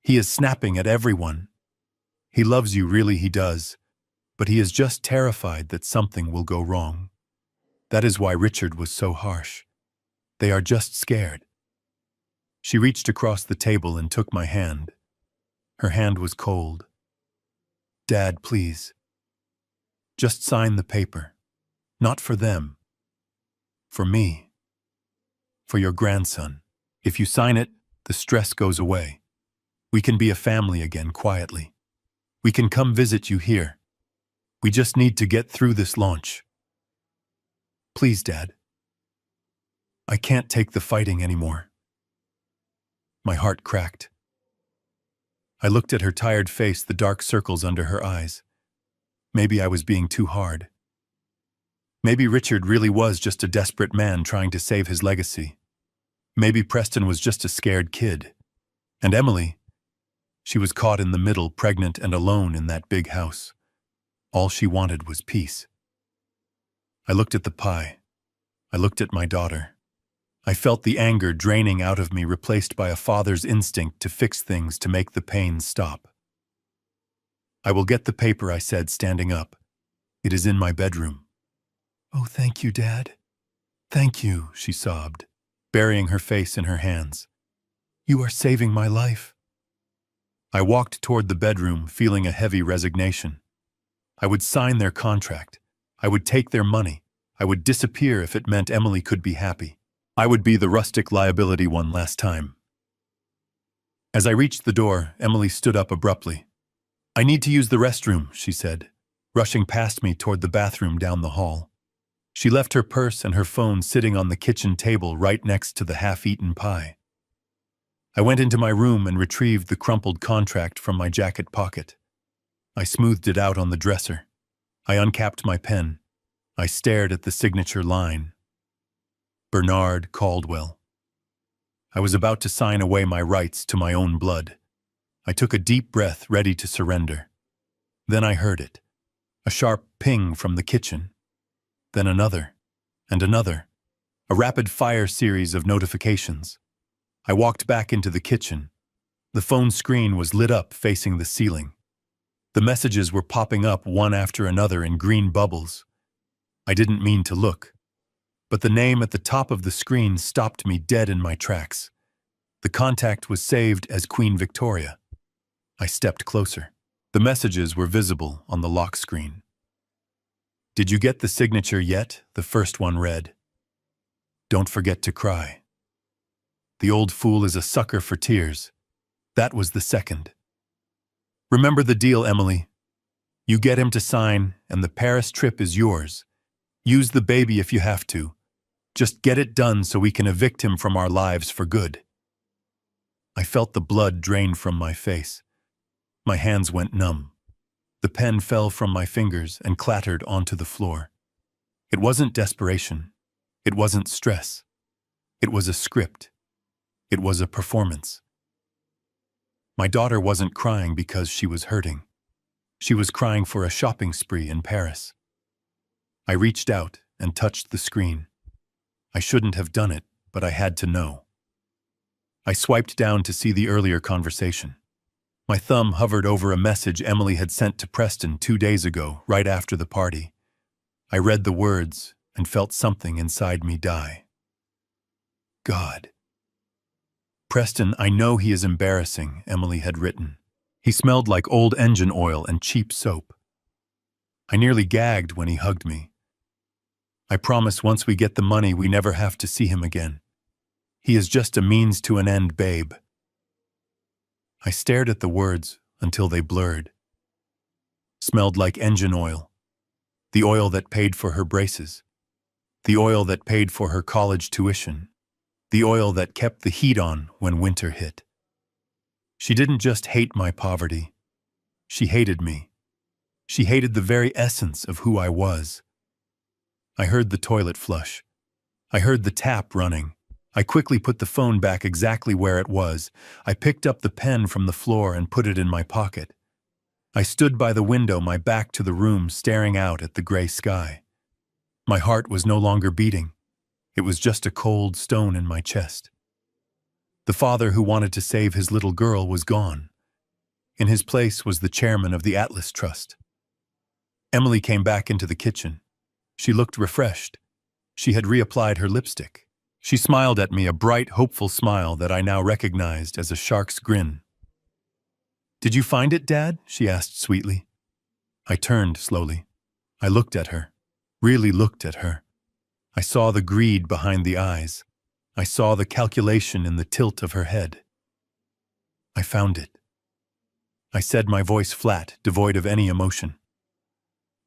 He is snapping at everyone. He loves you, really he does, but he is just terrified that something will go wrong. That is why Richard was so harsh. They are just scared." She reached across the table and took my hand. Her hand was cold. "Dad, please. Just sign the paper. Not for them. For me. For your grandson. If you sign it, the stress goes away. We can be a family again quietly. We can come visit you here. We just need to get through this launch. Please, Dad. I can't take the fighting anymore." My heart cracked. I looked at her tired face, the dark circles under her eyes. Maybe I was being too hard. Maybe Richard really was just a desperate man trying to save his legacy. Maybe Preston was just a scared kid. And Emily, she was caught in the middle, pregnant and alone in that big house. All she wanted was peace. I looked at the pie. I looked at my daughter. I felt the anger draining out of me, replaced by a father's instinct to fix things, to make the pain stop. "I will get the paper," I said, standing up. "It is in my bedroom." "Oh, thank you, Dad. Thank you," she sobbed, burying her face in her hands. "You are saving my life." I walked toward the bedroom, feeling a heavy resignation. I would sign their contract. I would take their money. I would disappear if it meant Emily could be happy. I would be the rustic liability one last time. As I reached the door, Emily stood up abruptly. "I need to use the restroom," she said, rushing past me toward the bathroom down the hall. She left her purse and her phone sitting on the kitchen table right next to the half-eaten pie. I went into my room and retrieved the crumpled contract from my jacket pocket. I smoothed it out on the dresser. I uncapped my pen. I stared at the signature line. Bernard Caldwell. I was about to sign away my rights to my own blood. I took a deep breath, ready to surrender. Then I heard it. A sharp ping from the kitchen. Then another, and another. A rapid-fire series of notifications. I walked back into the kitchen. The phone screen was lit up, facing the ceiling. The messages were popping up one after another in green bubbles. I didn't mean to look, but the name at the top of the screen stopped me dead in my tracks. The contact was saved as Queen Victoria. I stepped closer. The messages were visible on the lock screen. "Did you get the signature yet?" the first one read. "Don't forget to cry. The old fool is a sucker for tears." That was the second. "Remember the deal, Emily. You get him to sign, and the Paris trip is yours. Use the baby if you have to. Just get it done so we can evict him from our lives for good." I felt the blood drain from my face. My hands went numb. The pen fell from my fingers and clattered onto the floor. It wasn't desperation. It wasn't stress. It was a script. It was a performance. My daughter wasn't crying because she was hurting. She was crying for a shopping spree in Paris. I reached out and touched the screen. I shouldn't have done it, but I had to know. I swiped down to see the earlier conversation. My thumb hovered over a message Emily had sent to Preston 2 days ago, right after the party. I read the words and felt something inside me die. God. Preston, I know he is embarrassing, Emily had written. He smelled like old engine oil and cheap soap. I nearly gagged when he hugged me. I promise once we get the money we never have to see him again. He is just a means to an end, babe. I stared at the words until they blurred. Smelled like engine oil. The oil that paid for her braces. The oil that paid for her college tuition. The oil that kept the heat on when winter hit. She didn't just hate my poverty. She hated me. She hated the very essence of who I was. I heard the toilet flush. I heard the tap running. I quickly put the phone back exactly where it was. I picked up the pen from the floor and put it in my pocket. I stood by the window, my back to the room, staring out at the gray sky. My heart was no longer beating. It was just a cold stone in my chest. The father who wanted to save his little girl was gone. In his place was the chairman of the Atlas Trust. Emily came back into the kitchen. She looked refreshed. She had reapplied her lipstick. She smiled at me, a bright, hopeful smile that I now recognized as a shark's grin. "Did you find it, Dad?" she asked sweetly. I turned slowly. I looked at her, really looked at her. I saw the greed behind the eyes. I saw the calculation in the tilt of her head. "I found it," I said, my voice flat, devoid of any emotion.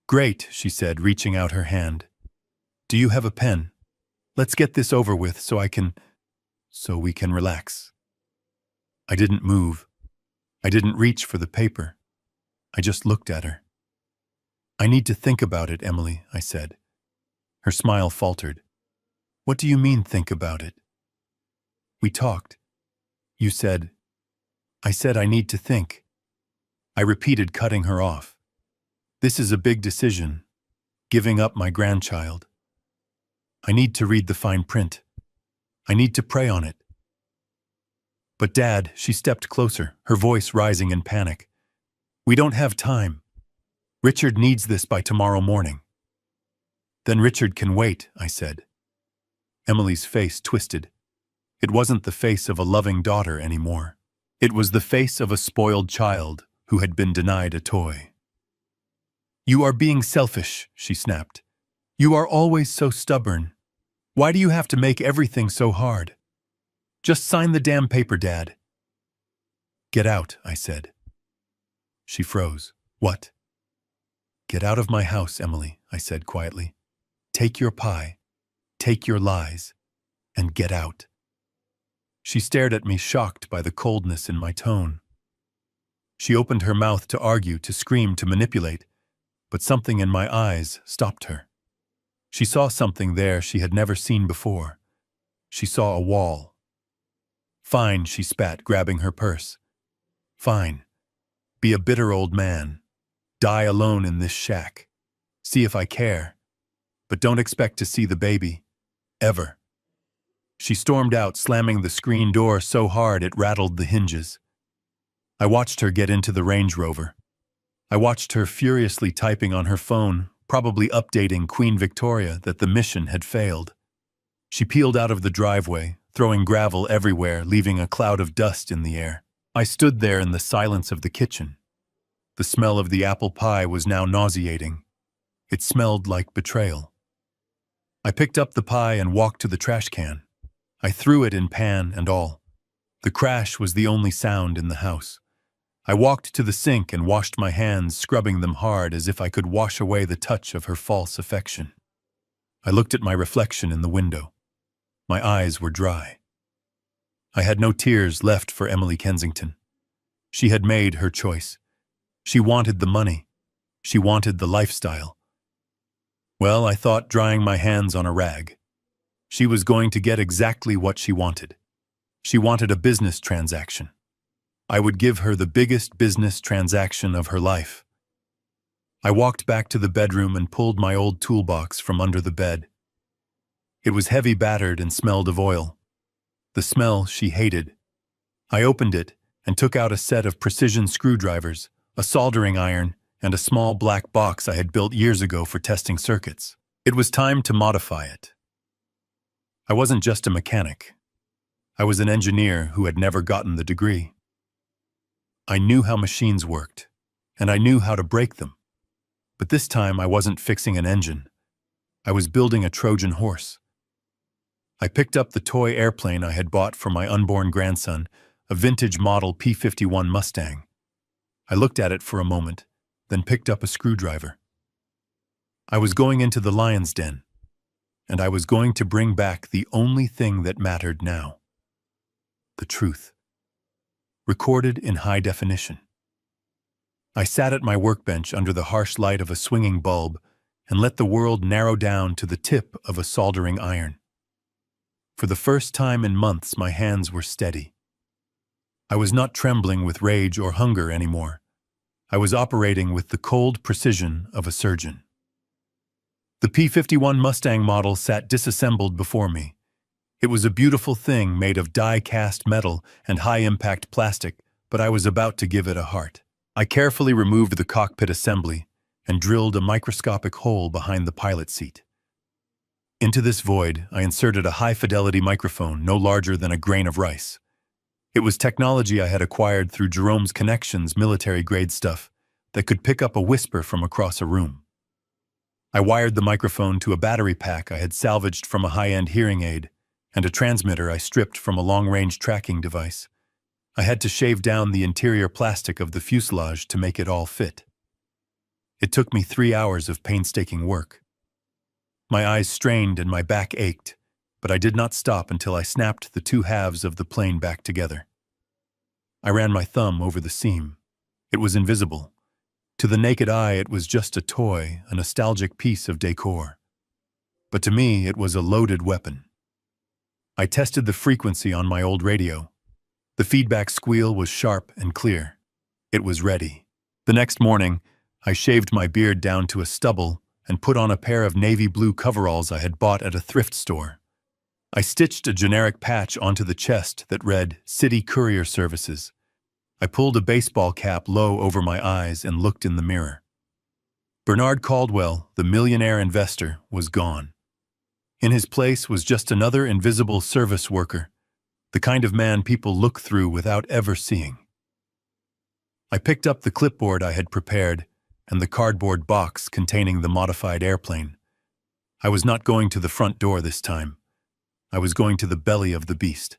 "Great," she said, reaching out her hand. "Do you have a pen? Let's get this over with so we can relax." I didn't move. I didn't reach for the paper. I just looked at her. "I need to think about it, Emily," I said. Her smile faltered. "What do you mean, think about it?" "We talked. You said..." I said, "I need to think." I repeated, cutting her off. "This is a big decision. Giving up my grandchild. I need to read the fine print. I need to pray on it." "But Dad," she stepped closer, her voice rising in panic. "We don't have time. Richard needs this by tomorrow morning." "Then Richard can wait," I said. Emily's face twisted. It wasn't the face of a loving daughter anymore. It was the face of a spoiled child who had been denied a toy. "You are being selfish," she snapped. "You are always so stubborn. Why do you have to make everything so hard? Just sign the damn paper, Dad." "Get out," I said. She froze. "What?" "Get out of my house, Emily," I said quietly. "Take your pie, take your lies, and get out." She stared at me, shocked by the coldness in my tone. She opened her mouth to argue, to scream, to manipulate, but something in my eyes stopped her. She saw something there she had never seen before. She saw a wall. "Fine," she spat, grabbing her purse. "Fine. Be a bitter old man. Die alone in this shack. See if I care. But don't expect to see the baby. Ever." She stormed out, slamming the screen door so hard it rattled the hinges. I watched her get into the Range Rover. I watched her furiously typing on her phone, probably updating Queen Victoria that the mission had failed. She peeled out of the driveway, throwing gravel everywhere, leaving a cloud of dust in the air. I stood there in the silence of the kitchen. The smell of the apple pie was now nauseating. It smelled like betrayal. I picked up the pie and walked to the trash can. I threw it in pan and all. The crash was the only sound in the house. I walked to the sink and washed my hands, scrubbing them hard as if I could wash away the touch of her false affection. I looked at my reflection in the window. My eyes were dry. I had no tears left for Emily Kensington. She had made her choice. She wanted the money. She wanted the lifestyle. Well, I thought, drying my hands on a rag. She was going to get exactly what she wanted. She wanted a business transaction. I would give her the biggest business transaction of her life. I walked back to the bedroom and pulled my old toolbox from under the bed. It was heavy, battered, and smelled of oil. The smell she hated. I opened it and took out a set of precision screwdrivers, a soldering iron, and a small black box I had built years ago for testing circuits. It was time to modify it. I wasn't just a mechanic. I was an engineer who had never gotten the degree. I knew how machines worked, and I knew how to break them. But this time I wasn't fixing an engine. I was building a Trojan horse. I picked up the toy airplane I had bought for my unborn grandson, a vintage model P-51 Mustang. I looked at it for a moment, then picked up a screwdriver. I was going into the lion's den, and I was going to bring back the only thing that mattered now. The truth. Recorded in high definition. I sat at my workbench under the harsh light of a swinging bulb and let the world narrow down to the tip of a soldering iron. For the first time in months, my hands were steady. I was not trembling with rage or hunger anymore. I was operating with the cold precision of a surgeon. The P-51 Mustang model sat disassembled before me. It was a beautiful thing made of die-cast metal and high-impact plastic, but I was about to give it a heart. I carefully removed the cockpit assembly and drilled a microscopic hole behind the pilot seat. Into this void, I inserted a high-fidelity microphone no larger than a grain of rice. It was technology I had acquired through Jerome's connections, military-grade stuff, that could pick up a whisper from across a room. I wired the microphone to a battery pack I had salvaged from a high-end hearing aid, and a transmitter I stripped from a long-range tracking device. I had to shave down the interior plastic of the fuselage to make it all fit. It took me 3 hours of painstaking work. My eyes strained and my back ached, but I did not stop until I snapped the two halves of the plane back together. I ran my thumb over the seam. It was invisible. To the naked eye, it was just a toy, a nostalgic piece of decor. But to me, it was a loaded weapon. I tested the frequency on my old radio. The feedback squeal was sharp and clear. It was ready. The next morning, I shaved my beard down to a stubble and put on a pair of navy blue coveralls I had bought at a thrift store. I stitched a generic patch onto the chest that read City Courier Services. I pulled a baseball cap low over my eyes and looked in the mirror. Bernard Caldwell, the millionaire investor, was gone. In his place was just another invisible service worker, the kind of man people look through without ever seeing. I picked up the clipboard I had prepared and the cardboard box containing the modified airplane. I was not going to the front door this time. I was going to the belly of the beast.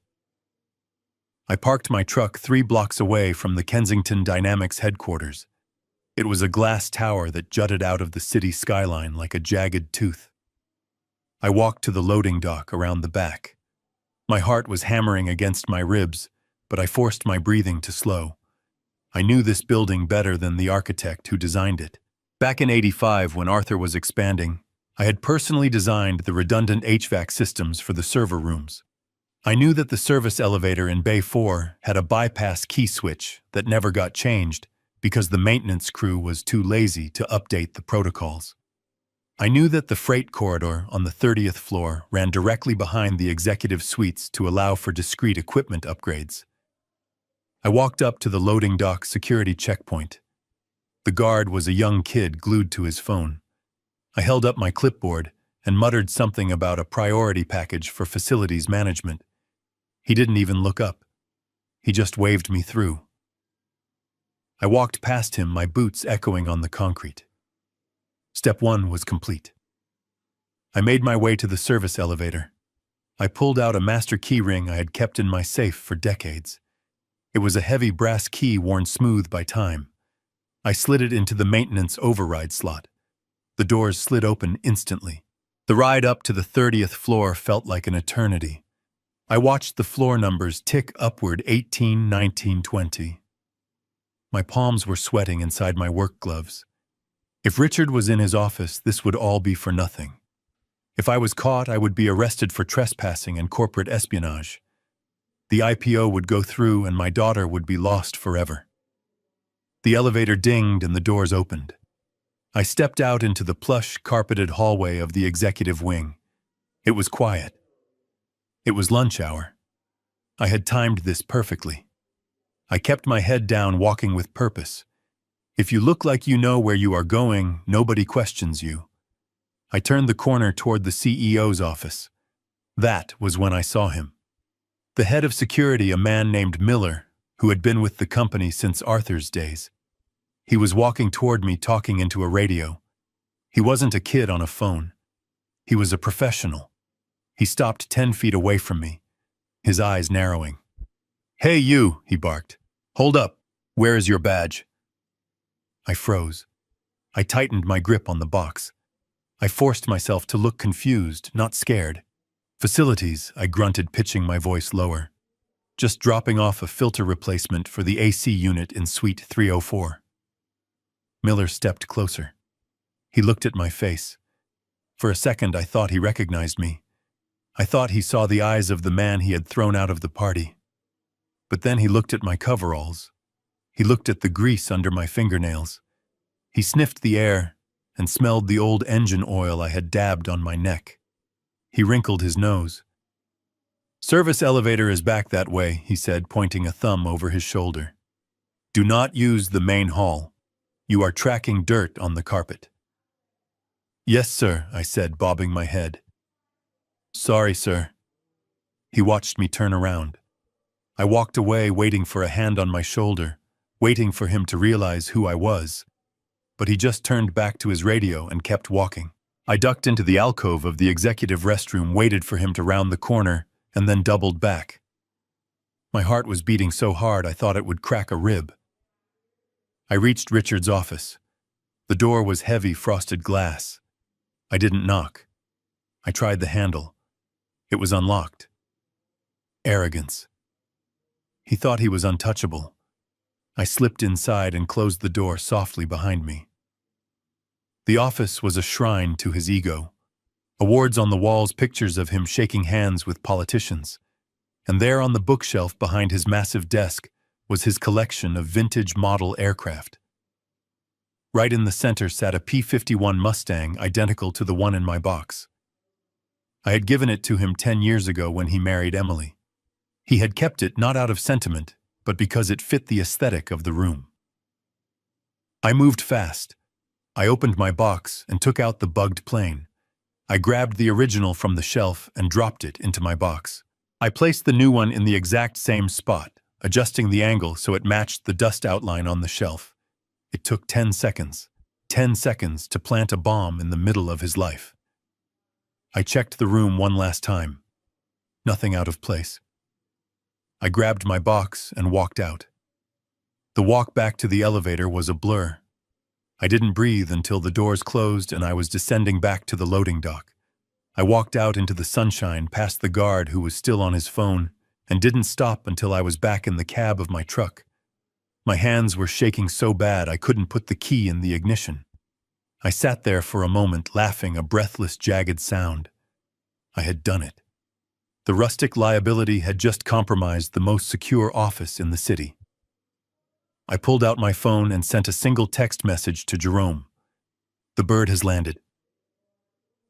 I parked my truck 3 blocks away from the Kensington Dynamics headquarters. It was a glass tower that jutted out of the city skyline like a jagged tooth. I walked to the loading dock around the back. My heart was hammering against my ribs, but I forced my breathing to slow. I knew this building better than the architect who designed it. Back in '85, when Arthur was expanding, I had personally designed the redundant HVAC systems for the server rooms. I knew that the service elevator in Bay 4 had a bypass key switch that never got changed because the maintenance crew was too lazy to update the protocols. I knew that the freight corridor on the 30th floor ran directly behind the executive suites to allow for discrete equipment upgrades. I walked up to the loading dock security checkpoint. The guard was a young kid glued to his phone. I held up my clipboard and muttered something about a priority package for facilities management. He didn't even look up. He just waved me through. I walked past him, my boots echoing on the concrete. Step 1 was complete. I made my way to the service elevator. I pulled out a master key ring I had kept in my safe for decades. It was a heavy brass key worn smooth by time. I slid it into the maintenance override slot. The doors slid open instantly. The ride up to the 30th floor felt like an eternity. I watched the floor numbers tick upward 18, 19, 20. My palms were sweating inside my work gloves. If Richard was in his office, this would all be for nothing. If I was caught, I would be arrested for trespassing and corporate espionage. The IPO would go through and my daughter would be lost forever. The elevator dinged and the doors opened. I stepped out into the plush, carpeted hallway of the executive wing. It was quiet. It was lunch hour. I had timed this perfectly. I kept my head down, walking with purpose. If you look like you know where you are going, nobody questions you. I turned the corner toward the CEO's office. That was when I saw him. The head of security, a man named Miller, who had been with the company since Arthur's days. He was walking toward me, talking into a radio. He wasn't a kid on a phone. He was a professional. He stopped 10 feet away from me, his eyes narrowing. "Hey you," he barked. "Hold up. Where is your badge?" I froze. I tightened my grip on the box. I forced myself to look confused, not scared. "Facilities," I grunted, pitching my voice lower. "Just dropping off a filter replacement for the AC unit in Suite 304. Miller stepped closer. He looked at my face. For a second, I thought he recognized me. I thought he saw the eyes of the man he had thrown out of the party. But then he looked at my coveralls. He looked at the grease under my fingernails. He sniffed the air and smelled the old engine oil I had dabbed on my neck. He wrinkled his nose. "Service elevator is back that way," he said, pointing a thumb over his shoulder. "Do not use the main hall. You are tracking dirt on the carpet." "Yes, sir," I said, bobbing my head. "Sorry, sir." He watched me turn around. I walked away, waiting for a hand on my shoulder, waiting for him to realize who I was. But he just turned back to his radio and kept walking. I ducked into the alcove of the executive restroom, waited for him to round the corner, and then doubled back. My heart was beating so hard I thought it would crack a rib. I reached Richard's office. The door was heavy frosted glass. I didn't knock. I tried the handle. It was unlocked. Arrogance. He thought he was untouchable. I slipped inside and closed the door softly behind me. The office was a shrine to his ego. Awards on the walls, pictures of him shaking hands with politicians. And there on the bookshelf behind his massive desk was his collection of vintage model aircraft. Right in the center sat a P-51 Mustang identical to the one in my box. I had given it to him 10 years ago when he married Emily. He had kept it not out of sentiment, but because it fit the aesthetic of the room. I moved fast. I opened my box and took out the bugged plane. I grabbed the original from the shelf and dropped it into my box. I placed the new one in the exact same spot, adjusting the angle so it matched the dust outline on the shelf. It took 10 seconds. 10 seconds to plant a bomb in the middle of his life. I checked the room one last time. Nothing out of place. I grabbed my box and walked out. The walk back to the elevator was a blur. I didn't breathe until the doors closed and I was descending back to the loading dock. I walked out into the sunshine, past the guard who was still on his phone, and didn't stop until I was back in the cab of my truck. My hands were shaking so bad I couldn't put the key in the ignition. I sat there for a moment, laughing, a breathless, jagged sound. I had done it. The rustic liability had just compromised the most secure office in the city. I pulled out my phone and sent a single text message to Jerome. "The bird has landed."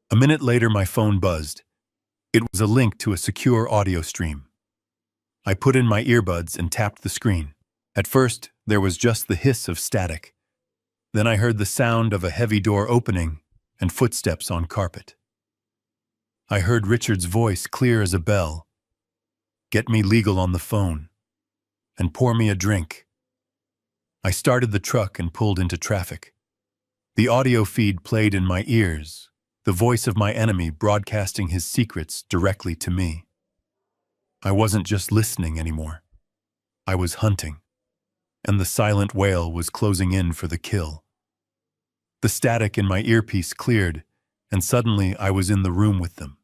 A minute later, my phone buzzed. It was a link to a secure audio stream. I put in my earbuds and tapped the screen. At first, there was just the hiss of static. Then I heard the sound of a heavy door opening and footsteps on carpet. I heard Richard's voice clear as a bell. "Get me legal on the phone. And pour me a drink." I started the truck and pulled into traffic. The audio feed played in my ears, the voice of my enemy broadcasting his secrets directly to me. I wasn't just listening anymore. I was hunting. And the silent whale was closing in for the kill. The static in my earpiece cleared, and suddenly I was in the room with them.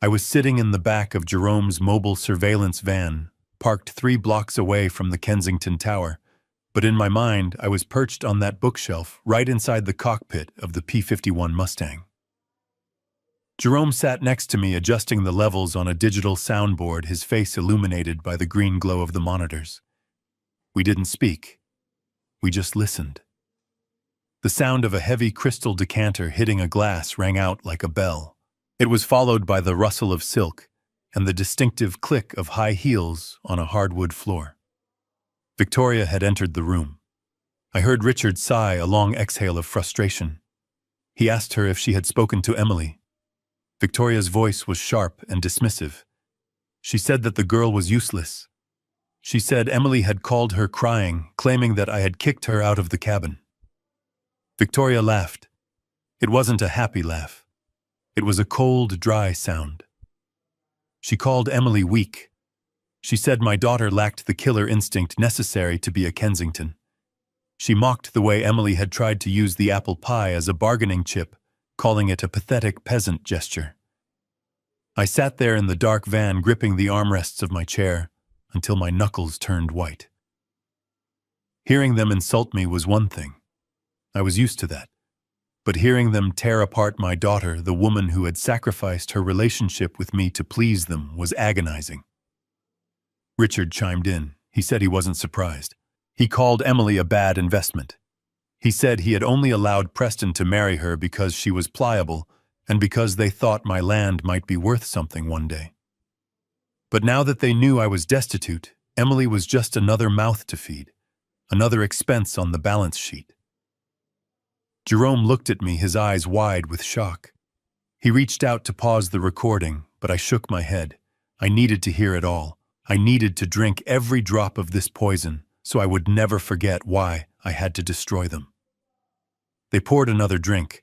I was sitting in the back of Jerome's mobile surveillance van, parked 3 blocks away from the Kensington Tower, but in my mind I was perched on that bookshelf right inside the cockpit of the P-51 Mustang. Jerome sat next to me adjusting the levels on a digital soundboard, his face illuminated by the green glow of the monitors. We didn't speak. We just listened. The sound of a heavy crystal decanter hitting a glass rang out like a bell. It was followed by the rustle of silk and the distinctive click of high heels on a hardwood floor. Victoria had entered the room. I heard Richard sigh a long exhale of frustration. He asked her if she had spoken to Emily. Victoria's voice was sharp and dismissive. She said that the girl was useless. She said Emily had called her crying, claiming that I had kicked her out of the cabin. Victoria laughed. It wasn't a happy laugh. It was a cold, dry sound. She called Emily weak. She said my daughter lacked the killer instinct necessary to be a Kensington. She mocked the way Emily had tried to use the apple pie as a bargaining chip, calling it a pathetic peasant gesture. I sat there in the dark van gripping the armrests of my chair until my knuckles turned white. Hearing them insult me was one thing. I was used to that. But hearing them tear apart my daughter, the woman who had sacrificed her relationship with me to please them, was agonizing. Richard chimed in. He said he wasn't surprised. He called Emily a bad investment. He said he had only allowed Preston to marry her because she was pliable and because they thought my land might be worth something one day. But now that they knew I was destitute, Emily was just another mouth to feed, another expense on the balance sheet. Jerome looked at me, his eyes wide with shock. He reached out to pause the recording, but I shook my head. I needed to hear it all. I needed to drink every drop of this poison so I would never forget why I had to destroy them. They poured another drink.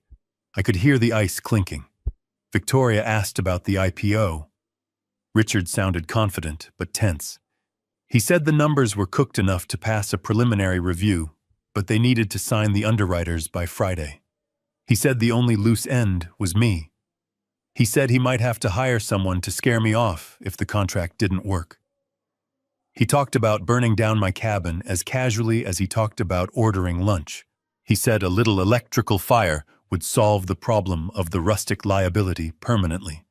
I could hear the ice clinking. Victoria asked about the IPO. Richard sounded confident, but tense. He said the numbers were cooked enough to pass a preliminary review, but they needed to sign the underwriters by Friday. He said the only loose end was me. He said he might have to hire someone to scare me off if the contract didn't work. He talked about burning down my cabin as casually as he talked about ordering lunch. He said a little electrical fire would solve the problem of the rustic liability permanently.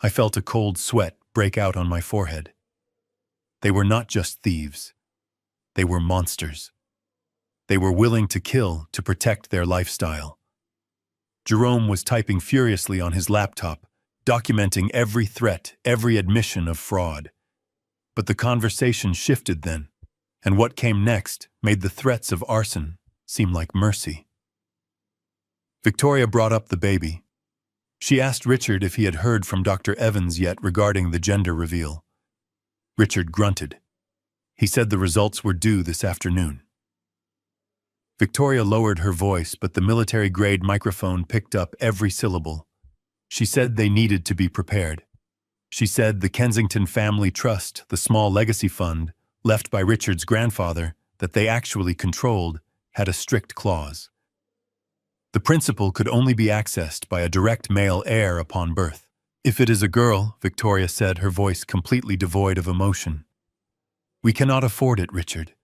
I felt a cold sweat break out on my forehead. They were not just thieves. They were monsters. They were willing to kill to protect their lifestyle. Jerome was typing furiously on his laptop, documenting every threat, every admission of fraud. But the conversation shifted then, and what came next made the threats of arson seem like mercy. Victoria brought up the baby. She asked Richard if he had heard from Dr. Evans yet regarding the gender reveal. Richard grunted. He said the results were due this afternoon. Victoria lowered her voice, but the military-grade microphone picked up every syllable. She said they needed to be prepared. She said the Kensington Family Trust, the small legacy fund, left by Richard's grandfather, that they actually controlled, had a strict clause. The principal could only be accessed by a direct male heir upon birth. If it is a girl, Victoria said, her voice completely devoid of emotion. We cannot afford it, Richard.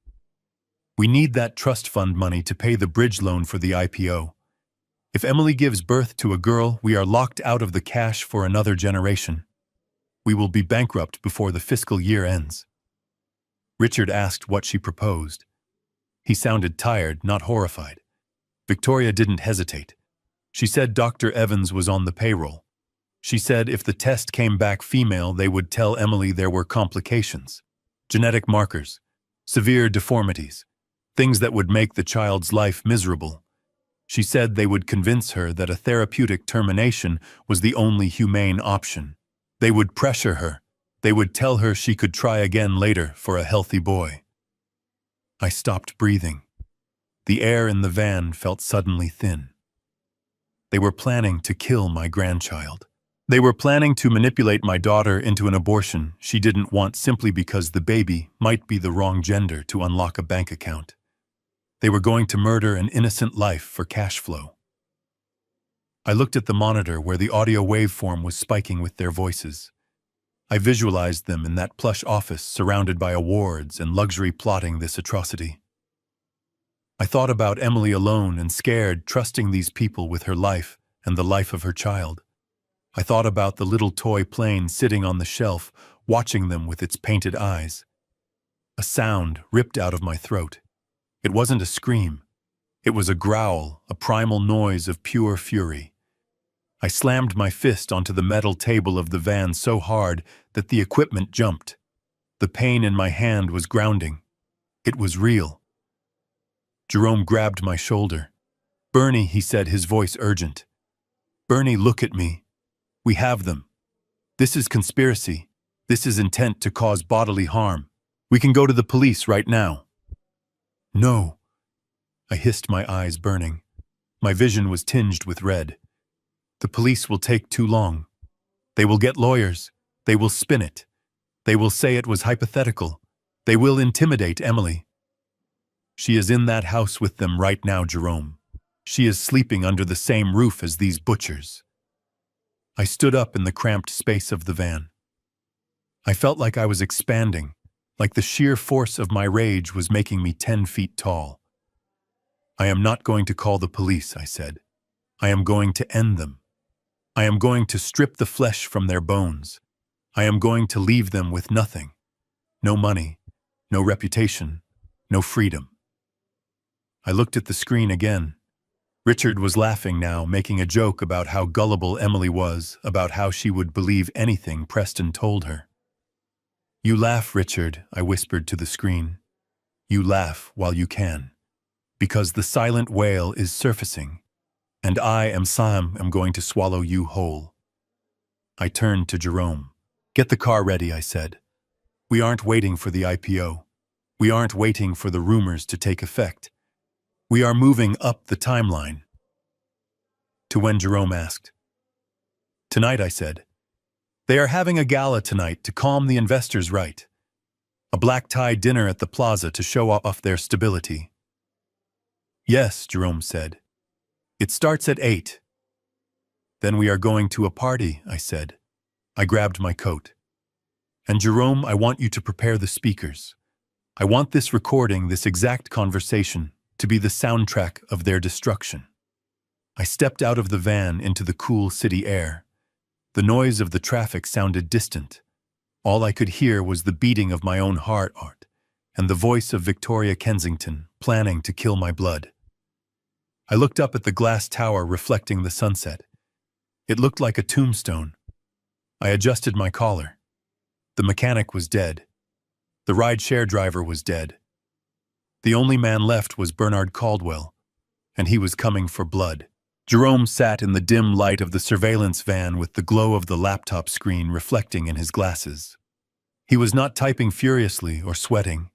We need that trust fund money to pay the bridge loan for the IPO. If Emily gives birth to a girl, we are locked out of the cash for another generation. We will be bankrupt before the fiscal year ends. Richard asked what she proposed. He sounded tired, not horrified. Victoria didn't hesitate. She said Dr. Evans was on the payroll. She said if the test came back female, they would tell Emily there were complications, genetic markers, severe deformities, things that would make the child's life miserable. She said they would convince her that a therapeutic termination was the only humane option. They would pressure her. They would tell her she could try again later for a healthy boy. I stopped breathing. The air in the van felt suddenly thin. They were planning to kill my grandchild. They were planning to manipulate my daughter into an abortion she didn't want simply because the baby might be the wrong gender to unlock a bank account. They were going to murder an innocent life for cash flow. I looked at the monitor where the audio waveform was spiking with their voices. I visualized them in that plush office surrounded by awards and luxury plotting this atrocity. I thought about Emily alone and scared, trusting these people with her life and the life of her child. I thought about the little toy plane sitting on the shelf, watching them with its painted eyes. A sound ripped out of my throat. It wasn't a scream. It was a growl, a primal noise of pure fury. I slammed my fist onto the metal table of the van so hard that the equipment jumped. The pain in my hand was grounding. It was real. Jerome grabbed my shoulder. "Bernie," he said, his voice urgent. "Bernie, look at me. We have them. This is conspiracy. This is intent to cause bodily harm. We can go to the police right now." "No." I hissed, my eyes burning. My vision was tinged with red. "The police will take too long. They will get lawyers. They will spin it. They will say it was hypothetical. They will intimidate Emily. She is in that house with them right now, Jerome. She is sleeping under the same roof as these butchers." I stood up in the cramped space of the van. I felt like I was expanding, like the sheer force of my rage was making me 10 feet tall. "I am not going to call the police," I said. "I am going to end them. I am going to strip the flesh from their bones. I am going to leave them with nothing. No money, no reputation, no freedom." I looked at the screen again. Richard was laughing now, making a joke about how gullible Emily was, about how she would believe anything Preston told her. "You laugh, Richard," I whispered to the screen. "You laugh while you can. Because the silent whale is surfacing. And I am going to swallow you whole." I turned to Jerome. "Get the car ready," I said. "We aren't waiting for the IPO. We aren't waiting for the rumors to take effect. We are moving up the timeline." To when Jerome asked. "Tonight," I said. "They are having a gala tonight to calm the investors right. A black-tie dinner at the plaza to show off their stability." "Yes," Jerome said. "It starts at 8. "Then we are going to a party," I said. I grabbed my coat. "And Jerome, I want you to prepare the speakers. I want this recording, this exact conversation, to be the soundtrack of their destruction." I stepped out of the van into the cool city air. The noise of the traffic sounded distant. All I could hear was the beating of my own heart and the voice of Victoria Kensington planning to kill my blood. I looked up at the glass tower reflecting the sunset. It looked like a tombstone. I adjusted my collar. The mechanic was dead. The ride-share driver was dead. The only man left was Bernard Caldwell, and he was coming for blood. Jerome sat in the dim light of the surveillance van with the glow of the laptop screen reflecting in his glasses. He was not typing furiously or sweating.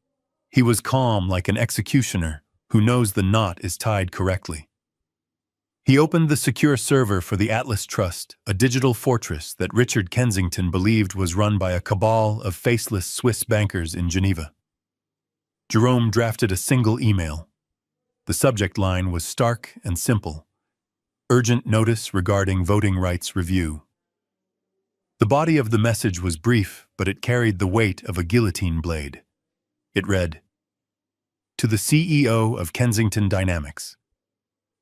He was calm like an executioner who knows the knot is tied correctly. He opened the secure server for the Atlas Trust, a digital fortress that Richard Kensington believed was run by a cabal of faceless Swiss bankers in Geneva. Jerome drafted a single email. The subject line was stark and simple. "Urgent notice regarding voting rights review." The body of the message was brief, but it carried the weight of a guillotine blade. It read, "To the CEO of Kensington Dynamics.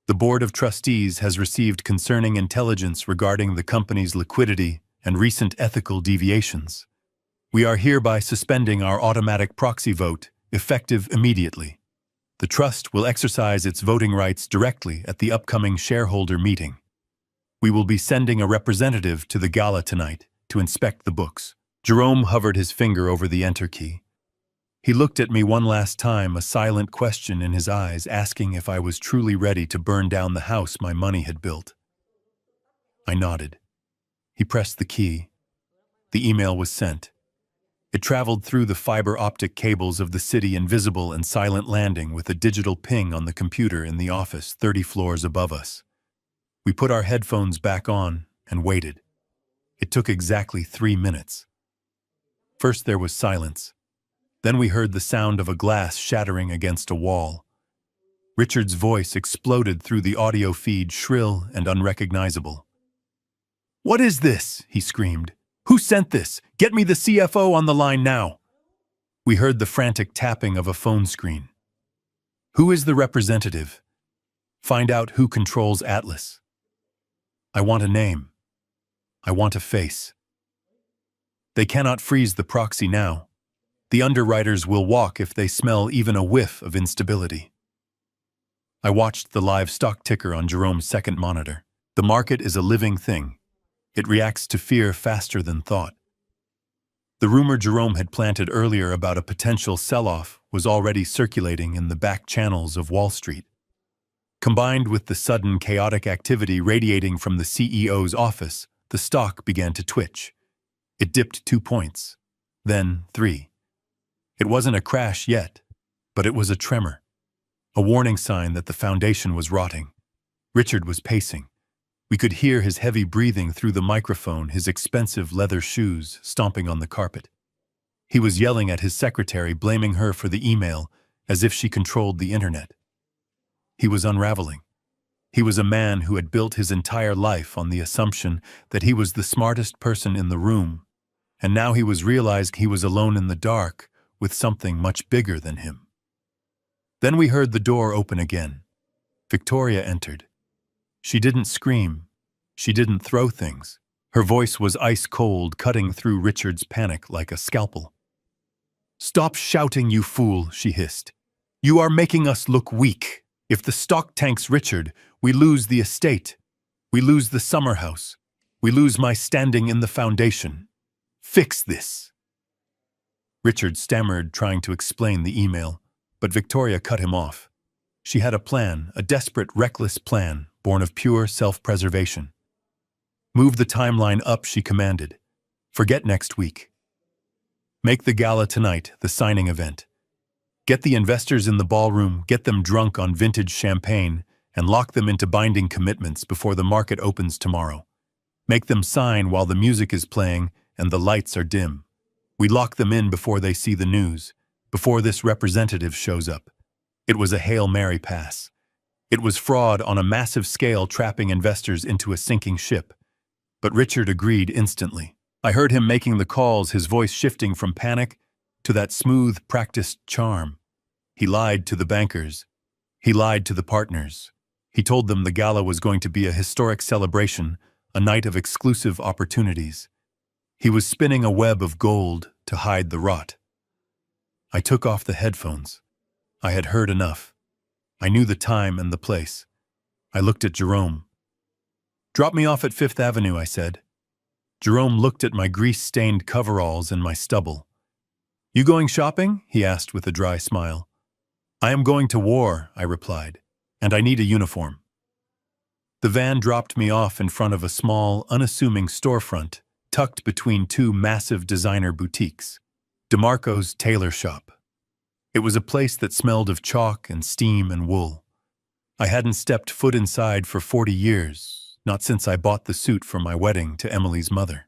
The Board of Trustees has received concerning intelligence regarding the company's liquidity and recent ethical deviations. We are hereby suspending our automatic proxy vote, effective immediately. The Trust will exercise its voting rights directly at the upcoming shareholder meeting. We will be sending a representative to the gala tonight to inspect the books." Jerome hovered his finger over the enter key. He looked at me one last time, a silent question in his eyes, asking if I was truly ready to burn down the house my money had built. I nodded. He pressed the key. The email was sent. It traveled through the fiber optic cables of the city, invisible and silent, landing with a digital ping on the computer in the office 30 floors above us. We put our headphones back on and waited. It took exactly 3 minutes. First there was silence. Then we heard the sound of a glass shattering against a wall. Richard's voice exploded through the audio feed, shrill and unrecognizable. "What is this?" he screamed. "Who sent this? Get me the CFO on the line now." We heard the frantic tapping of a phone screen. "Who is the representative? Find out who controls Atlas. I want a name. I want a face. They cannot freeze the proxy now. The underwriters will walk if they smell even a whiff of instability." I watched the live stock ticker on Jerome's second monitor. The market is a living thing. It reacts to fear faster than thought. The rumor Jerome had planted earlier about a potential sell-off was already circulating in the back channels of Wall Street. Combined with the sudden chaotic activity radiating from the CEO's office, the stock began to twitch. It dipped 2 points, then 3. It wasn't a crash yet, but it was a tremor, a warning sign that the foundation was rotting. Richard was pacing. We could hear his heavy breathing through the microphone, his expensive leather shoes stomping on the carpet. He was yelling at his secretary, blaming her for the email, as if she controlled the internet. He was unraveling. He was a man who had built his entire life on the assumption that he was the smartest person in the room, and now he was realizing he was alone in the dark with something much bigger than him. Then we heard the door open again. Victoria entered. She didn't scream. She didn't throw things. Her voice was ice cold, cutting through Richard's panic like a scalpel. "Stop shouting, you fool," she hissed. "You are making us look weak. If the stock tanks Richard, we lose the estate. We lose the summer house. We lose my standing in the foundation. Fix this." Richard stammered, trying to explain the email, but Victoria cut him off. She had a plan, a desperate, reckless plan, born of pure self-preservation. "Move the timeline up," she commanded. "Forget next week. Make the gala tonight, the signing event. Get the investors in the ballroom, get them drunk on vintage champagne, and lock them into binding commitments before the market opens tomorrow. Make them sign while the music is playing and the lights are dim. We lock them in before they see the news, before this representative shows up." It was a Hail Mary pass. It was fraud on a massive scale, trapping investors into a sinking ship. But Richard agreed instantly. I heard him making the calls, his voice shifting from panic to that smooth, practiced charm. He lied to the bankers. He lied to the partners. He told them the gala was going to be a historic celebration, a night of exclusive opportunities. He was spinning a web of gold to hide the rot. I took off the headphones. I had heard enough. I knew the time and the place. I looked at Jerome. "Drop me off at Fifth Avenue," I said. Jerome looked at my grease-stained coveralls and my stubble. "You going shopping?" he asked with a dry smile. "I am going to war," I replied, "and I need a uniform." The van dropped me off in front of a small, unassuming storefront, tucked between two massive designer boutiques. DeMarco's tailor shop. It was a place that smelled of chalk and steam and wool. I hadn't stepped foot inside for 40 years, not since I bought the suit for my wedding to Emily's mother.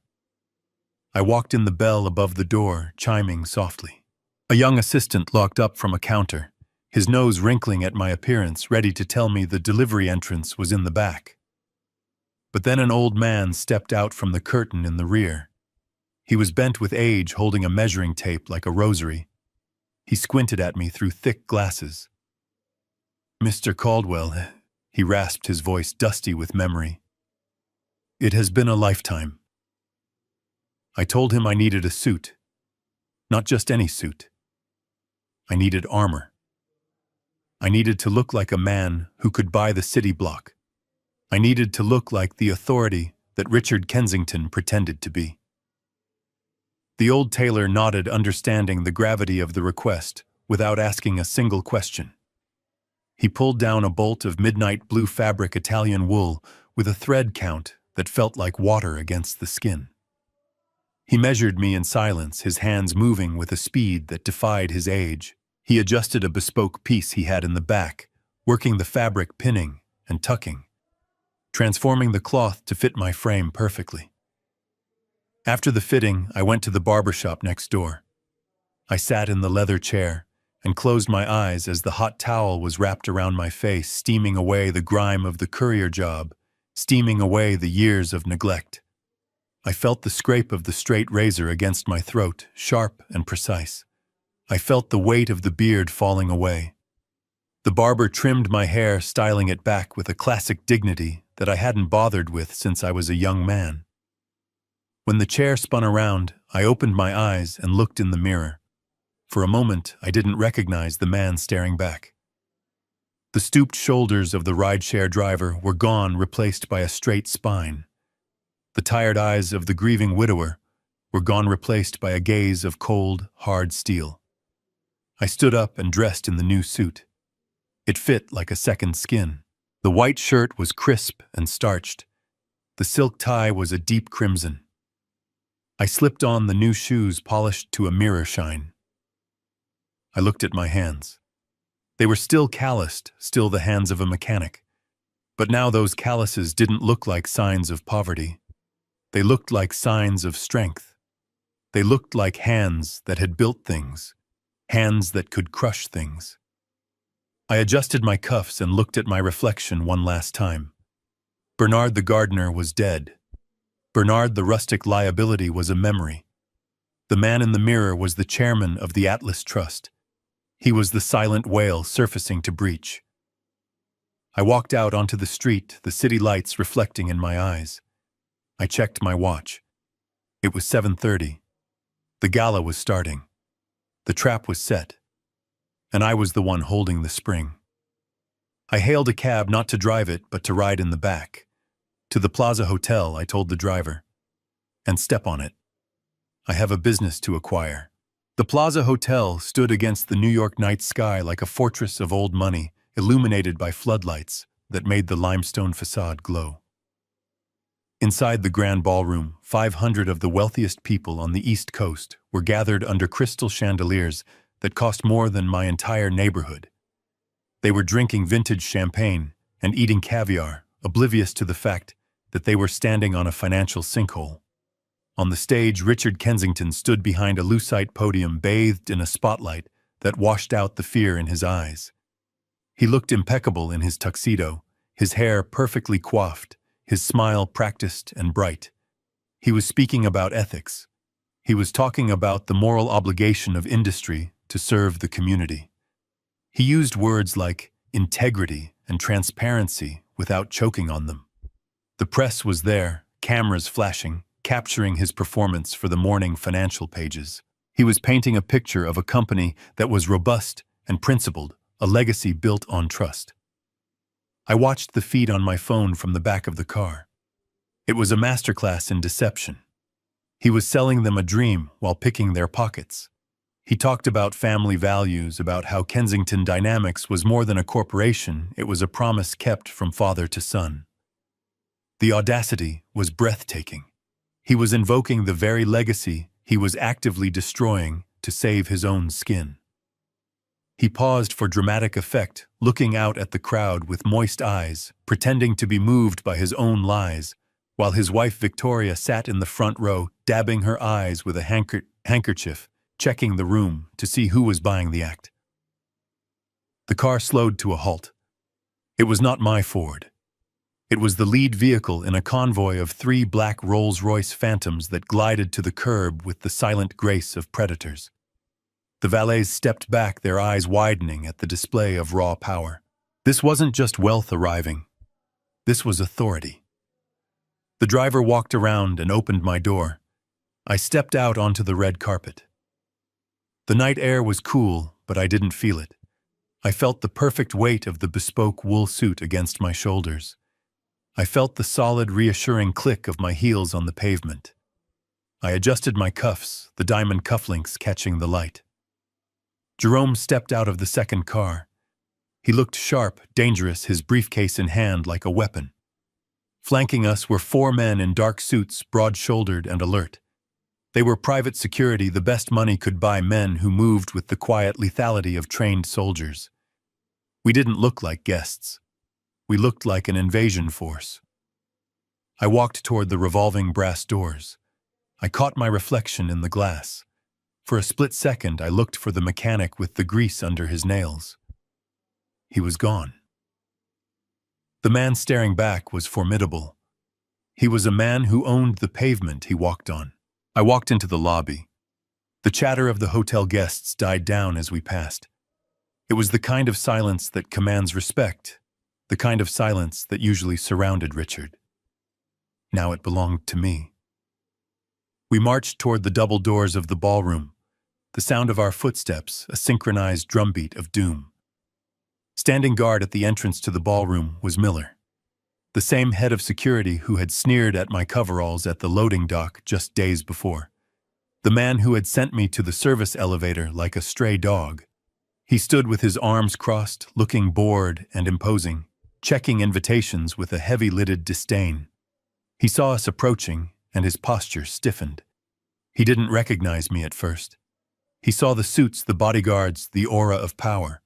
I walked in, the bell above the door chiming softly. A young assistant locked up from a counter, his nose wrinkling at my appearance, ready to tell me the delivery entrance was in the back. But then an old man stepped out from the curtain in the rear. He was bent with age, holding a measuring tape like a rosary. He squinted at me through thick glasses. "Mr. Caldwell," he rasped, his voice dusty with memory. "It has been a lifetime." I told him I needed a suit. Not just any suit. I needed armor. I needed to look like a man who could buy the city block. I needed to look like the authority that Richard Kensington pretended to be. The old tailor nodded, understanding the gravity of the request, without asking a single question. He pulled down a bolt of midnight blue fabric Italian wool with a thread count that felt like water against the skin. He measured me in silence, his hands moving with a speed that defied his age. He adjusted a bespoke piece he had in the back, working the fabric, pinning and tucking, transforming the cloth to fit my frame perfectly. After the fitting, I went to the barber shop next door. I sat in the leather chair, and closed my eyes as the hot towel was wrapped around my face, steaming away the grime of the courier job, steaming away the years of neglect. I felt the scrape of the straight razor against my throat, sharp and precise. I felt the weight of the beard falling away. The barber trimmed my hair, styling it back with a classic dignity that I hadn't bothered with since I was a young man. When the chair spun around, I opened my eyes and looked in the mirror. For a moment, I didn't recognize the man staring back. The stooped shoulders of the rideshare driver were gone, replaced by a straight spine. The tired eyes of the grieving widower were gone, replaced by a gaze of cold, hard steel. I stood up and dressed in the new suit. It fit like a second skin. The white shirt was crisp and starched. The silk tie was a deep crimson. I slipped on the new shoes, polished to a mirror shine. I looked at my hands. They were still calloused, still the hands of a mechanic. But now those calluses didn't look like signs of poverty. They looked like signs of strength. They looked like hands that had built things, hands that could crush things. I adjusted my cuffs and looked at my reflection one last time. Bernard the gardener was dead. Bernard the rustic liability was a memory. The man in the mirror was the chairman of the Atlas Trust. He was the silent whale surfacing to breach. I walked out onto the street, the city lights reflecting in my eyes. I checked my watch. It was 7:30. The gala was starting. The trap was set. And I was the one holding the spring. I hailed a cab, not to drive it, but to ride in the back. To the Plaza Hotel, I told the driver. And step on it. I have a business to acquire. The Plaza Hotel stood against the New York night sky like a fortress of old money, illuminated by floodlights that made the limestone facade glow. Inside the grand ballroom, 500 of the wealthiest people on the East Coast were gathered under crystal chandeliers that cost more than my entire neighborhood. They were drinking vintage champagne and eating caviar, oblivious to the fact that they were standing on a financial sinkhole. On the stage, Richard Kensington stood behind a lucite podium, bathed in a spotlight that washed out the fear in his eyes. He looked impeccable in his tuxedo, his hair perfectly coiffed, his smile practiced and bright. He was speaking about ethics. He was talking about the moral obligation of industry to serve the community. He used words like integrity and transparency without choking on them. The press was there, cameras flashing, capturing his performance for the morning financial pages. He was painting a picture of a company that was robust and principled, a legacy built on trust. I watched the feed on my phone from the back of the car. It was a masterclass in deception. He was selling them a dream while picking their pockets. He talked about family values, about how Kensington Dynamics was more than a corporation, it was a promise kept from father to son. The audacity was breathtaking. He was invoking the very legacy he was actively destroying to save his own skin. He paused for dramatic effect, looking out at the crowd with moist eyes, pretending to be moved by his own lies, while his wife Victoria sat in the front row, dabbing her eyes with a handkerchief, checking the room to see who was buying the act. The car slowed to a halt. It was not my Ford. It was the lead vehicle in a convoy of 3 black Rolls-Royce Phantoms that glided to the curb with the silent grace of predators. The valets stepped back, their eyes widening at the display of raw power. This wasn't just wealth arriving. This was authority. The driver walked around and opened my door. I stepped out onto the red carpet. The night air was cool, but I didn't feel it. I felt the perfect weight of the bespoke wool suit against my shoulders. I felt the solid, reassuring click of my heels on the pavement. I adjusted my cuffs, the diamond cufflinks catching the light. Jerome stepped out of the second car. He looked sharp, dangerous, his briefcase in hand like a weapon. Flanking us were 4 men in dark suits, broad-shouldered and alert. They were private security, the best money could buy, men who moved with the quiet lethality of trained soldiers. We didn't look like guests. We looked like an invasion force. I walked toward the revolving brass doors. I caught my reflection in the glass. For a split second, I looked for the mechanic with the grease under his nails. He was gone. The man staring back was formidable. He was a man who owned the pavement he walked on. I walked into the lobby. The chatter of the hotel guests died down as we passed. It was the kind of silence that commands respect, the kind of silence that usually surrounded Richard. Now it belonged to me. We marched toward the double doors of the ballroom, the sound of our footsteps, a synchronized drumbeat of doom. Standing guard at the entrance to the ballroom was Miller, the same head of security who had sneered at my coveralls at the loading dock just days before. The man who had sent me to the service elevator like a stray dog. He stood with his arms crossed, looking bored and imposing, checking invitations with a heavy-lidded disdain. He saw us approaching, and his posture stiffened. He didn't recognize me at first. He saw the suits, the bodyguards, the aura of power.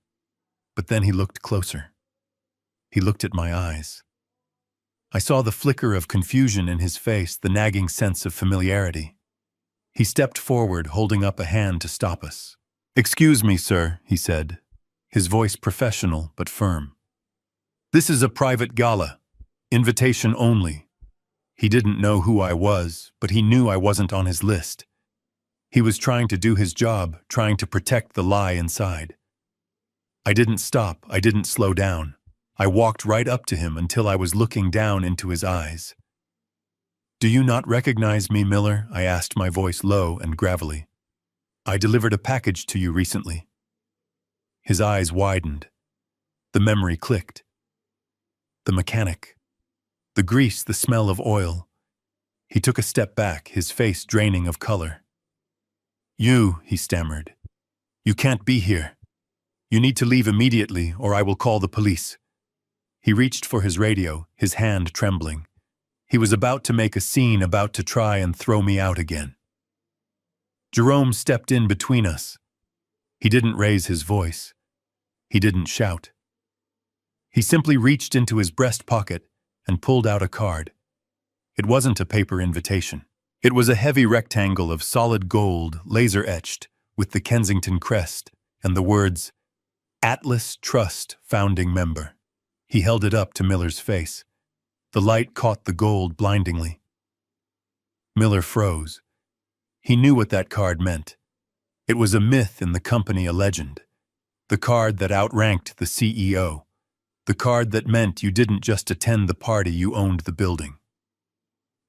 But then he looked closer. He looked at my eyes. I saw the flicker of confusion in his face, the nagging sense of familiarity. He stepped forward, holding up a hand to stop us. "Excuse me, sir," he said, his voice professional but firm. "This is a private gala. Invitation only." He didn't know who I was, but he knew I wasn't on his list. He was trying to do his job, trying to protect the lie inside. I didn't stop, I didn't slow down. I walked right up to him until I was looking down into his eyes. "Do you not recognize me, Miller?" I asked, my voice low and gravelly. "I delivered a package to you recently." His eyes widened. The memory clicked. The mechanic. The grease, the smell of oil. He took a step back, his face draining of color. "You," he stammered. "You can't be here. You need to leave immediately, or I will call the police." He reached for his radio, his hand trembling. He was about to make a scene, about to try and throw me out again. Jerome stepped in between us. He didn't raise his voice. He didn't shout. He simply reached into his breast pocket and pulled out a card. It wasn't a paper invitation. It was a heavy rectangle of solid gold, laser-etched, with the Kensington crest and the words, "Atlas Trust Founding Member." He held it up to Miller's face. The light caught the gold blindingly. Miller froze. He knew what that card meant. It was a myth in the company, a legend. The card that outranked the CEO. The card that meant you didn't just attend the party, you owned the building.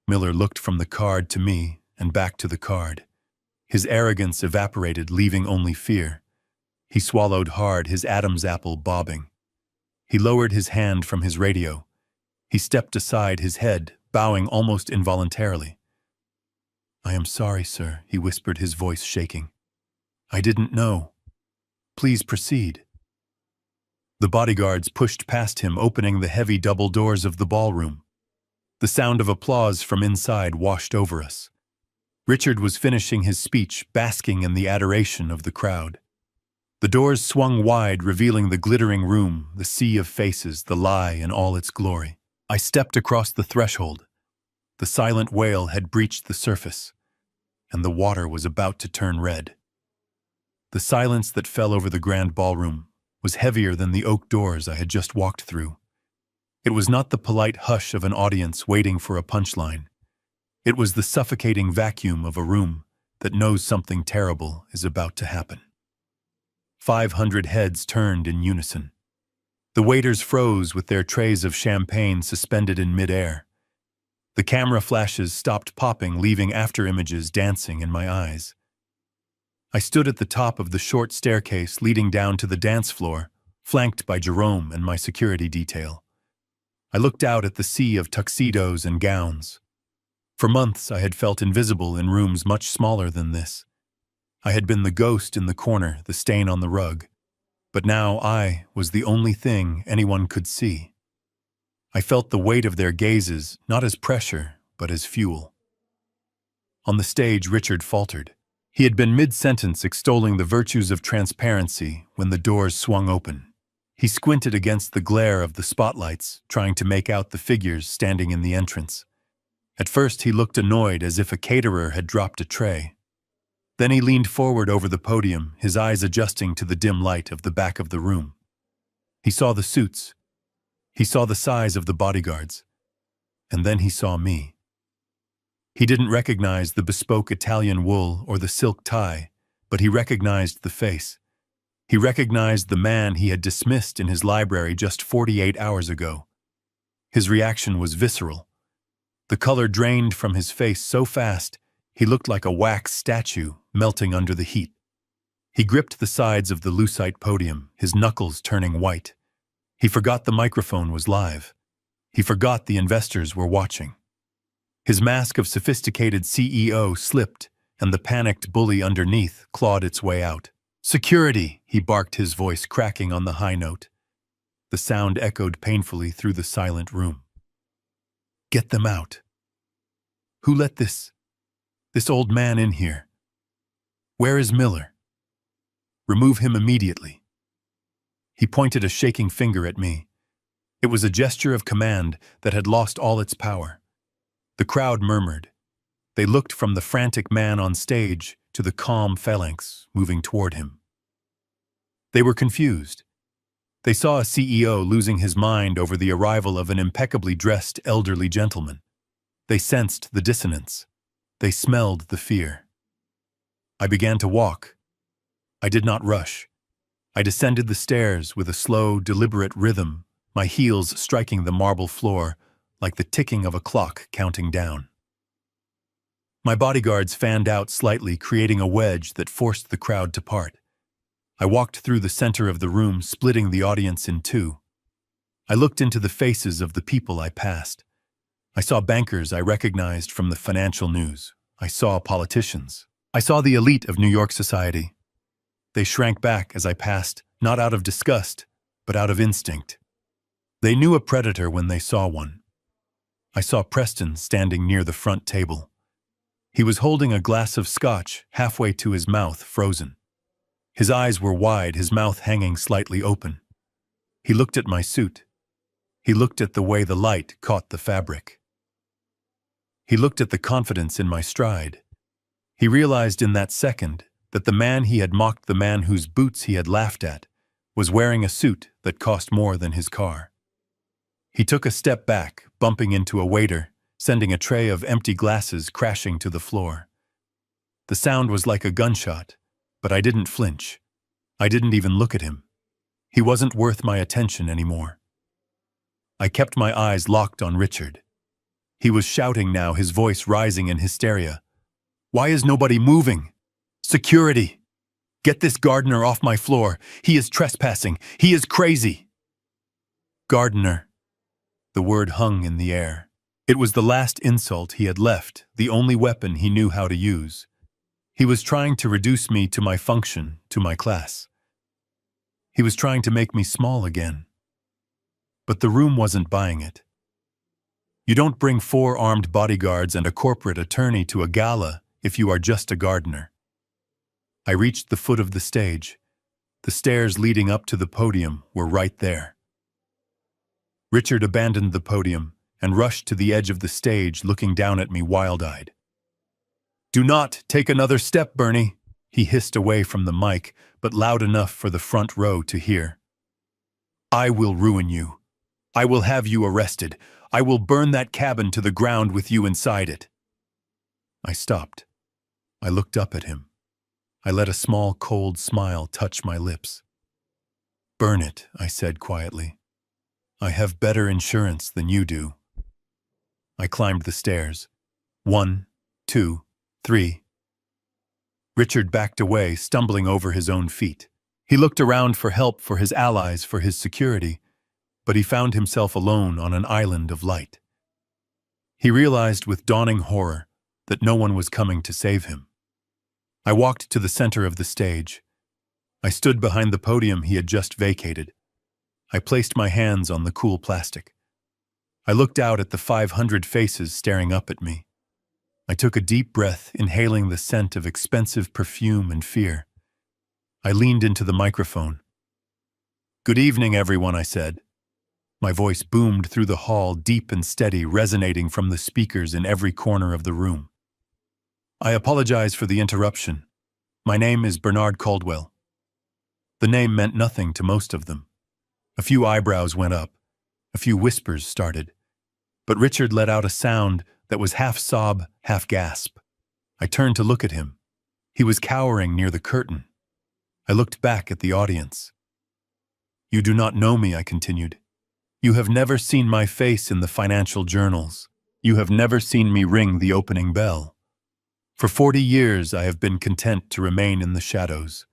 Miller looked from the card to me and back to the card. His arrogance evaporated, leaving only fear. He swallowed hard, his Adam's apple bobbing. He lowered his hand from his radio. He stepped aside, his head bowing almost involuntarily. "I am sorry, sir," he whispered, his voice shaking. "I didn't know. Please proceed." The bodyguards pushed past him, opening the heavy double doors of the ballroom. The sound of applause from inside washed over us. Richard was finishing his speech, basking in the adoration of the crowd. The doors swung wide, revealing the glittering room, the sea of faces, the lie in all its glory. I stepped across the threshold. The silent whale had breached the surface, and the water was about to turn red. The silence that fell over the grand ballroom was heavier than the oak doors I had just walked through. It was not the polite hush of an audience waiting for a punchline. It was the suffocating vacuum of a room that knows something terrible is about to happen. 500 heads turned in unison. The waiters froze with their trays of champagne suspended in midair. The camera flashes stopped popping, leaving after-images dancing in my eyes. I stood at the top of the short staircase leading down to the dance floor, flanked by Jerome and my security detail. I looked out at the sea of tuxedos and gowns. For months I had felt invisible in rooms much smaller than this. I had been the ghost in the corner, the stain on the rug. But now I was the only thing anyone could see. I felt the weight of their gazes, not as pressure, but as fuel. On the stage, Richard faltered. He had been mid-sentence extolling the virtues of transparency when the doors swung open. He squinted against the glare of the spotlights, trying to make out the figures standing in the entrance. At first he looked annoyed, as if a caterer had dropped a tray. Then he leaned forward over the podium, his eyes adjusting to the dim light of the back of the room. He saw the suits. He saw the size of the bodyguards. And then he saw me. He didn't recognize the bespoke Italian wool or the silk tie, but he recognized the face. He recognized the man he had dismissed in his library just 48 hours ago. His reaction was visceral. The color drained from his face so fast, he looked like a wax statue melting under the heat. He gripped the sides of the lucite podium, his knuckles turning white. He forgot the microphone was live. He forgot the investors were watching. His mask of sophisticated CEO slipped, and the panicked bully underneath clawed its way out. "Security!" he barked, his voice cracking on the high note. The sound echoed painfully through the silent room. "Get them out. Who let this old man in here? Where is Miller? Remove him immediately." He pointed a shaking finger at me. It was a gesture of command that had lost all its power. The crowd murmured. They looked from the frantic man on stage to the calm phalanx moving toward him. They were confused. They saw a CEO losing his mind over the arrival of an impeccably dressed elderly gentleman. They sensed the dissonance. They smelled the fear. I began to walk. I did not rush. I descended the stairs with a slow, deliberate rhythm, my heels striking the marble floor like the ticking of a clock counting down. My bodyguards fanned out slightly, creating a wedge that forced the crowd to part. I walked through the center of the room, splitting the audience in two. I looked into the faces of the people I passed. I saw bankers I recognized from the financial news. I saw politicians. I saw the elite of New York society. They shrank back as I passed, not out of disgust, but out of instinct. They knew a predator when they saw one. I saw Preston standing near the front table. He was holding a glass of scotch halfway to his mouth, frozen. His eyes were wide, his mouth hanging slightly open. He looked at my suit. He looked at the way the light caught the fabric. He looked at the confidence in my stride. He realized in that second that the man he had mocked, the man whose boots he had laughed at, was wearing a suit that cost more than his car. He took a step back, bumping into a waiter, sending a tray of empty glasses crashing to the floor. The sound was like a gunshot, but I didn't flinch. I didn't even look at him. He wasn't worth my attention anymore. I kept my eyes locked on Richard. He was shouting now, his voice rising in hysteria. "Why is nobody moving? Security! Get this gardener off my floor. He is trespassing. He is crazy." Gardener. The word hung in the air. It was the last insult he had left, the only weapon he knew how to use. He was trying to reduce me to my function, to my class. He was trying to make me small again. But the room wasn't buying it. You don't bring 4 armed bodyguards and a corporate attorney to a gala if you are just a gardener. I reached the foot of the stage. The stairs leading up to the podium were right there. Richard abandoned the podium and rushed to the edge of the stage, looking down at me wild-eyed. "Do not take another step, Bernie," he hissed away from the mic, but loud enough for the front row to hear. "I will ruin you. I will have you arrested. I will burn that cabin to the ground with you inside it." I stopped. I looked up at him. I let a small, cold smile touch my lips. "Burn it," I said quietly. "I have better insurance than you do." I climbed the stairs. 1, 2, 3. Richard backed away, stumbling over his own feet. He looked around for help, for his allies, for his security, but he found himself alone on an island of light. He realized with dawning horror that no one was coming to save him. I walked to the center of the stage. I stood behind the podium he had just vacated. I placed my hands on the cool plastic. I looked out at the 500 faces staring up at me. I took a deep breath, inhaling the scent of expensive perfume and fear. I leaned into the microphone. "Good evening, everyone," I said. My voice boomed through the hall, deep and steady, resonating from the speakers in every corner of the room. "I apologize for the interruption. My name is Bernard Caldwell. The name meant nothing to most of them. A few eyebrows went up. A few whispers started. But Richard let out a sound that was half sob, half gasp. I turned to look at him. He was cowering near the curtain. I looked back at the audience. You do not know me, I continued. You have never seen my face in the financial journals. You have never seen me ring the opening bell. For 40 years, I have been content to remain in the shadows.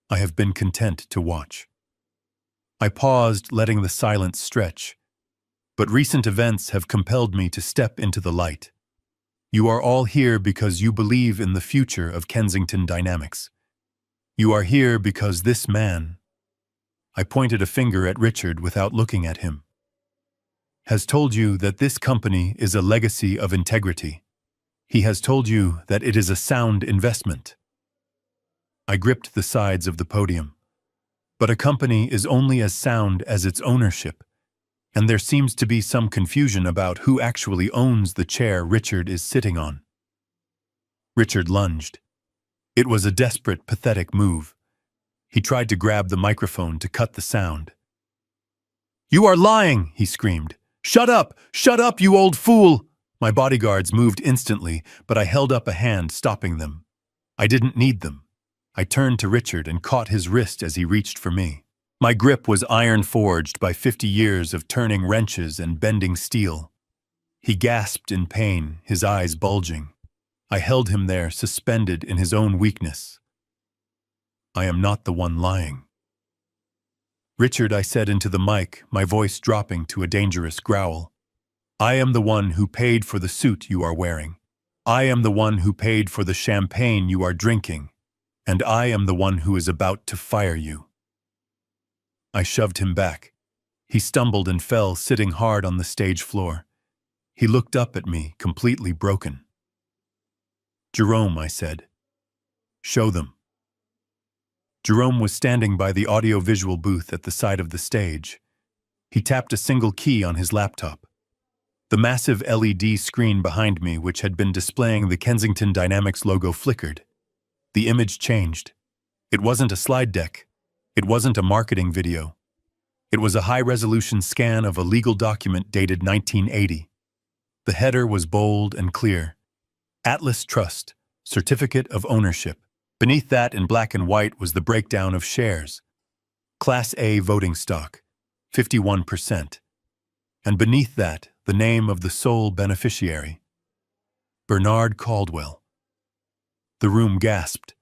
I have been content to watch. I paused, letting the silence stretch. But recent events have compelled me to step into the light. You are all here because you believe in the future of Kensington Dynamics. You are here because this man, I pointed a finger at Richard without looking at him, has told you that this company is a legacy of integrity. He has told you that it is a sound investment. I gripped the sides of the podium. But a company is only as sound as its ownership, and there seems to be some confusion about who actually owns the chair Richard is sitting on. Richard lunged. It was a desperate, pathetic move. He tried to grab the microphone to cut the sound. "You are lying!" he screamed. "Shut up! Shut up, you old fool!" My bodyguards moved instantly, but I held up a hand, stopping them. I didn't need them. I turned to Richard and caught his wrist as he reached for me. My grip was iron-forged by 50 years of turning wrenches and bending steel. He gasped in pain, his eyes bulging. I held him there, suspended in his own weakness. I am not the one lying. Richard, I said into the mic, my voice dropping to a dangerous growl. I am the one who paid for the suit you are wearing. I am the one who paid for the champagne you are drinking. And I am the one who is about to fire you. I shoved him back. He stumbled and fell, sitting hard on the stage floor. He looked up at me, completely broken. Jerome, I said. Show them. Jerome was standing by the audio-visual booth at the side of the stage. He tapped a single key on his laptop. The massive LED screen behind me, which had been displaying the Kensington Dynamics logo, flickered. The image changed. It wasn't a slide deck. It wasn't a marketing video. It was a high-resolution scan of a legal document dated 1980. The header was bold and clear. Atlas Trust, Certificate of Ownership. Beneath that, in black and white, was the breakdown of shares. Class A voting stock, 51%. And beneath that, the name of the sole beneficiary, Bernard Caldwell. The room gasped.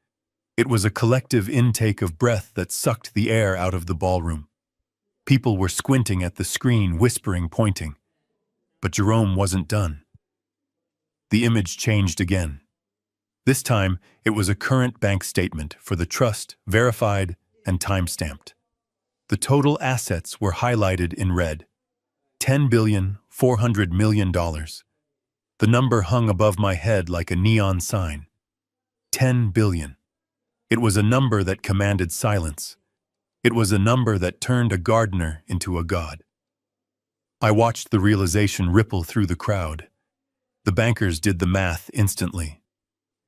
It was a collective intake of breath that sucked the air out of the ballroom. People were squinting at the screen, whispering, pointing. But Jerome wasn't done. The image changed again. This time, it was a current bank statement for the trust, verified and time-stamped. The total assets were highlighted in red. $10,400,000,000. The number hung above my head like a neon sign. 10 billion. It was a number that commanded silence. It was a number that turned a gardener into a god. I watched the realization ripple through the crowd. The bankers did the math instantly.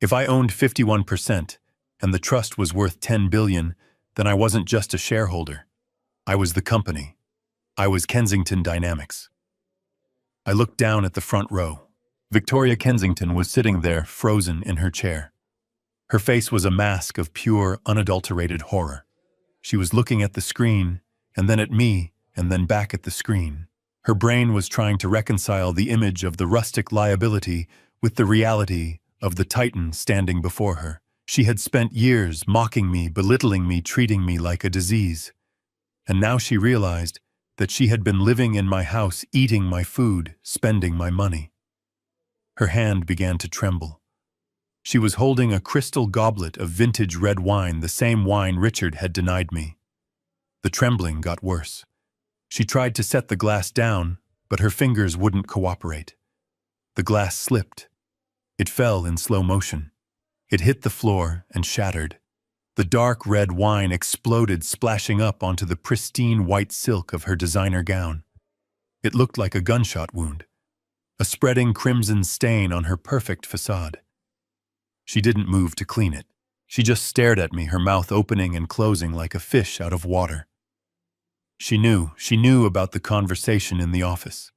If I owned 51% and the trust was worth 10 billion, then I wasn't just a shareholder. I was the company. I was Kensington Dynamics. I looked down at the front row. Victoria Kensington was sitting there, frozen in her chair. Her face was a mask of pure, unadulterated horror. She was looking at the screen, and then at me, and then back at the screen. Her brain was trying to reconcile the image of the rustic liability with the reality of the titan standing before her. She had spent years mocking me, belittling me, treating me like a disease. And now she realized that she had been living in my house, eating my food, spending my money. Her hand began to tremble. She was holding a crystal goblet of vintage red wine, the same wine Richard had denied me. The trembling got worse. She tried to set the glass down, but her fingers wouldn't cooperate. The glass slipped. It fell in slow motion. It hit the floor and shattered. The dark red wine exploded, splashing up onto the pristine white silk of her designer gown. It looked like a gunshot wound, a spreading crimson stain on her perfect facade. She didn't move to clean it. She just stared at me, her mouth opening and closing like a fish out of water. She knew about the conversation in the office.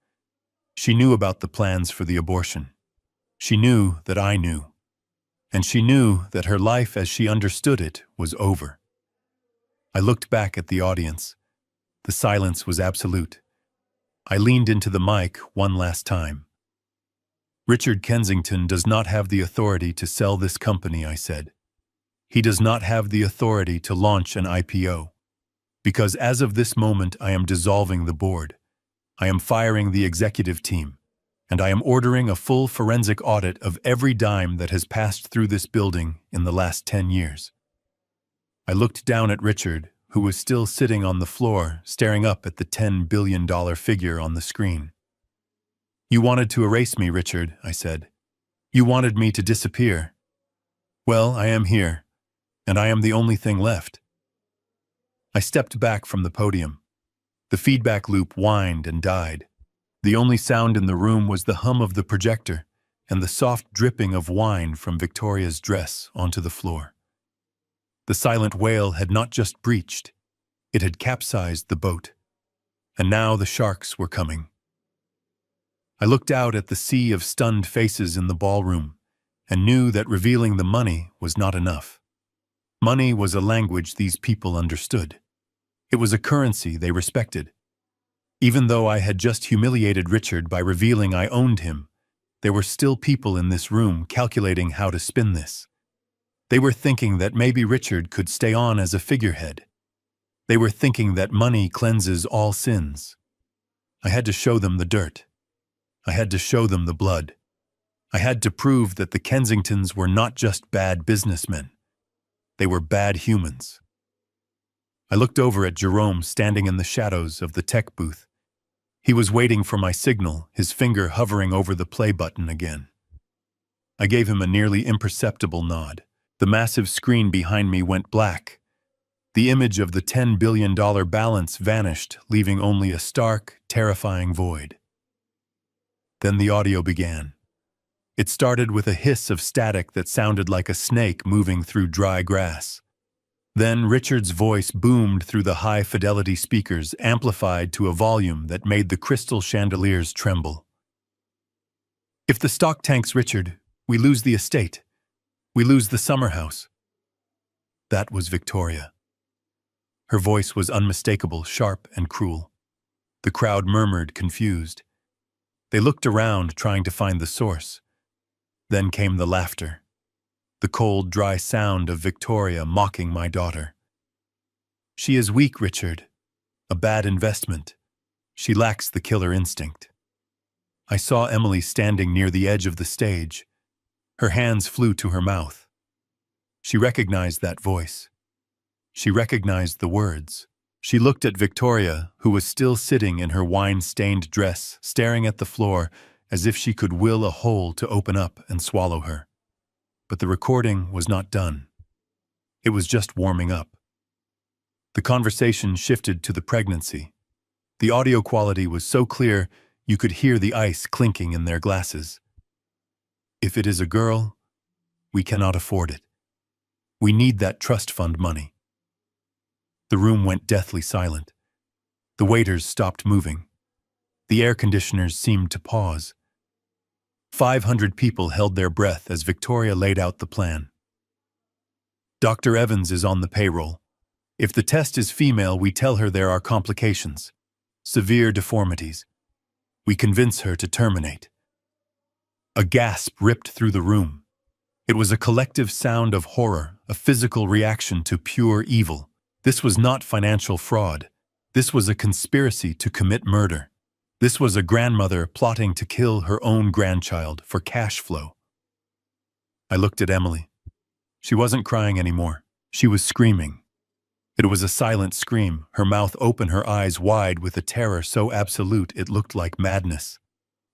She knew about the plans for the abortion. She knew that I knew. And she knew that her life as she understood it was over. I looked back at the audience. The silence was absolute. I leaned into the mic one last time. Richard Kensington does not have the authority to sell this company, I said. He does not have the authority to launch an IPO. Because as of this moment, I am dissolving the board. I am firing the executive team. And I am ordering a full forensic audit of every dime that has passed through this building in the last 10 years. I looked down at Richard, who was still sitting on the floor, staring up at the $10 billion figure on the screen. You wanted to erase me, Richard, I said. You wanted me to disappear. Well, I am here, and I am the only thing left. I stepped back from the podium. The feedback loop whined and died. The only sound in the room was the hum of the projector and the soft dripping of wine from Victoria's dress onto the floor. The silent whale had not just breached, it had capsized the boat. And now the sharks were coming. I looked out at the sea of stunned faces in the ballroom and knew that revealing the money was not enough. Money was a language these people understood. It was a currency they respected. Even though I had just humiliated Richard by revealing I owned him, there were still people in this room calculating how to spin this. They were thinking that maybe Richard could stay on as a figurehead. They were thinking that money cleanses all sins. I had to show them the dirt. I had to show them the blood. I had to prove that the Kensingtons were not just bad businessmen. They were bad humans. I looked over at Jerome standing in the shadows of the tech booth. He was waiting for my signal, his finger hovering over the play button again. I gave him a nearly imperceptible nod. The massive screen behind me went black. The image of the $10 billion balance vanished, leaving only a stark, terrifying void. Then the audio began. It started with a hiss of static that sounded like a snake moving through dry grass. Then Richard's voice boomed through the high-fidelity speakers, amplified to a volume that made the crystal chandeliers tremble. If the stock tanks, Richard, we lose the estate. We lose the summer house. That was Victoria. Her voice was unmistakable, sharp and cruel. The crowd murmured, confused. They looked around, trying to find the source. Then came the laughter. The cold, dry sound of Victoria mocking my daughter. She is weak, Richard. A bad investment. She lacks the killer instinct. I saw Emily standing near the edge of the stage. Her hands flew to her mouth. She recognized that voice. She recognized the words. She looked at Victoria, who was still sitting in her wine-stained dress, staring at the floor as if she could will a hole to open up and swallow her. But the recording was not done. It was just warming up. The conversation shifted to the pregnancy. The audio quality was so clear you could hear the ice clinking in their glasses. If it is a girl, we cannot afford it. We need that trust fund money. The room went deathly silent. The waiters stopped moving. The air conditioners seemed to pause. 500 people held their breath as Victoria laid out the plan. Dr. Evans is on the payroll. If the test is female, we tell her there are complications, severe deformities. We convince her to terminate. A gasp ripped through the room. It was a collective sound of horror, a physical reaction to pure evil. This was not financial fraud. This was a conspiracy to commit murder. This was a grandmother plotting to kill her own grandchild for cash flow. I looked at Emily. She wasn't crying anymore. She was screaming. It was a silent scream, her mouth open, her eyes wide with a terror so absolute it looked like madness.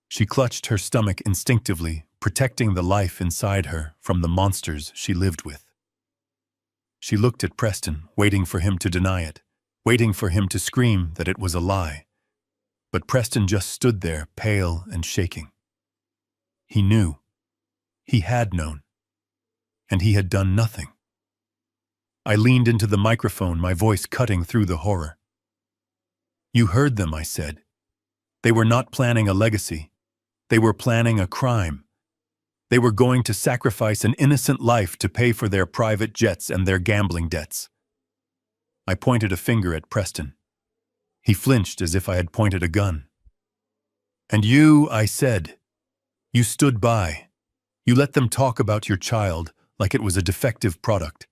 She clutched her stomach instinctively, protecting the life inside her from the monsters she lived with. She looked at Preston, waiting for him to deny it, waiting for him to scream that it was a lie. But Preston just stood there, pale and shaking. He knew. He had known. And he had done nothing. I leaned into the microphone, my voice cutting through the horror. You heard them, I said. They were not planning a legacy. They were planning a crime. They were going to sacrifice an innocent life to pay for their private jets and their gambling debts. I pointed a finger at Preston. He flinched as if I had pointed a gun. And you, I said, you stood by. You let them talk about your child like it was a defective product.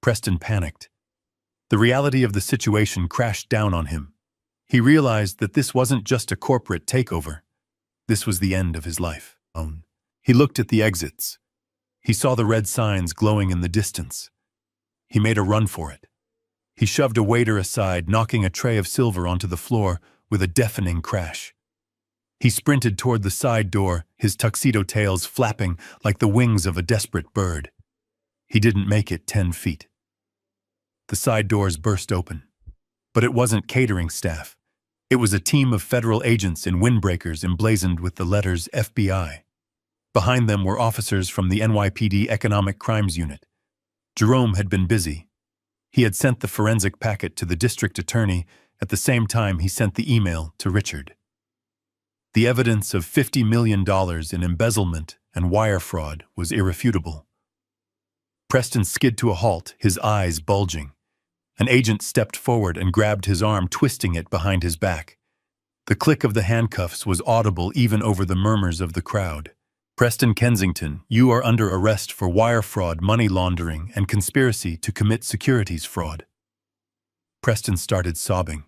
Preston panicked. The reality of the situation crashed down on him. He realized that this wasn't just a corporate takeover. This was the end of his life. He looked at the exits. He saw the red signs glowing in the distance. He made a run for it. He shoved a waiter aside, knocking a tray of silver onto the floor with a deafening crash. He sprinted toward the side door, his tuxedo tails flapping like the wings of a desperate bird. He didn't make it 10 feet. The side doors burst open. But it wasn't catering staff. It was a team of federal agents in windbreakers emblazoned with the letters FBI. Behind them were officers from the NYPD Economic Crimes Unit. Jerome had been busy. He had sent the forensic packet to the district attorney at the same time he sent the email to Richard. The evidence of $50 million in embezzlement and wire fraud was irrefutable. Preston skid to a halt, his eyes bulging. An agent stepped forward and grabbed his arm, twisting it behind his back. The click of the handcuffs was audible even over the murmurs of the crowd. Preston Kensington, you are under arrest for wire fraud, money laundering, and conspiracy to commit securities fraud. Preston started sobbing.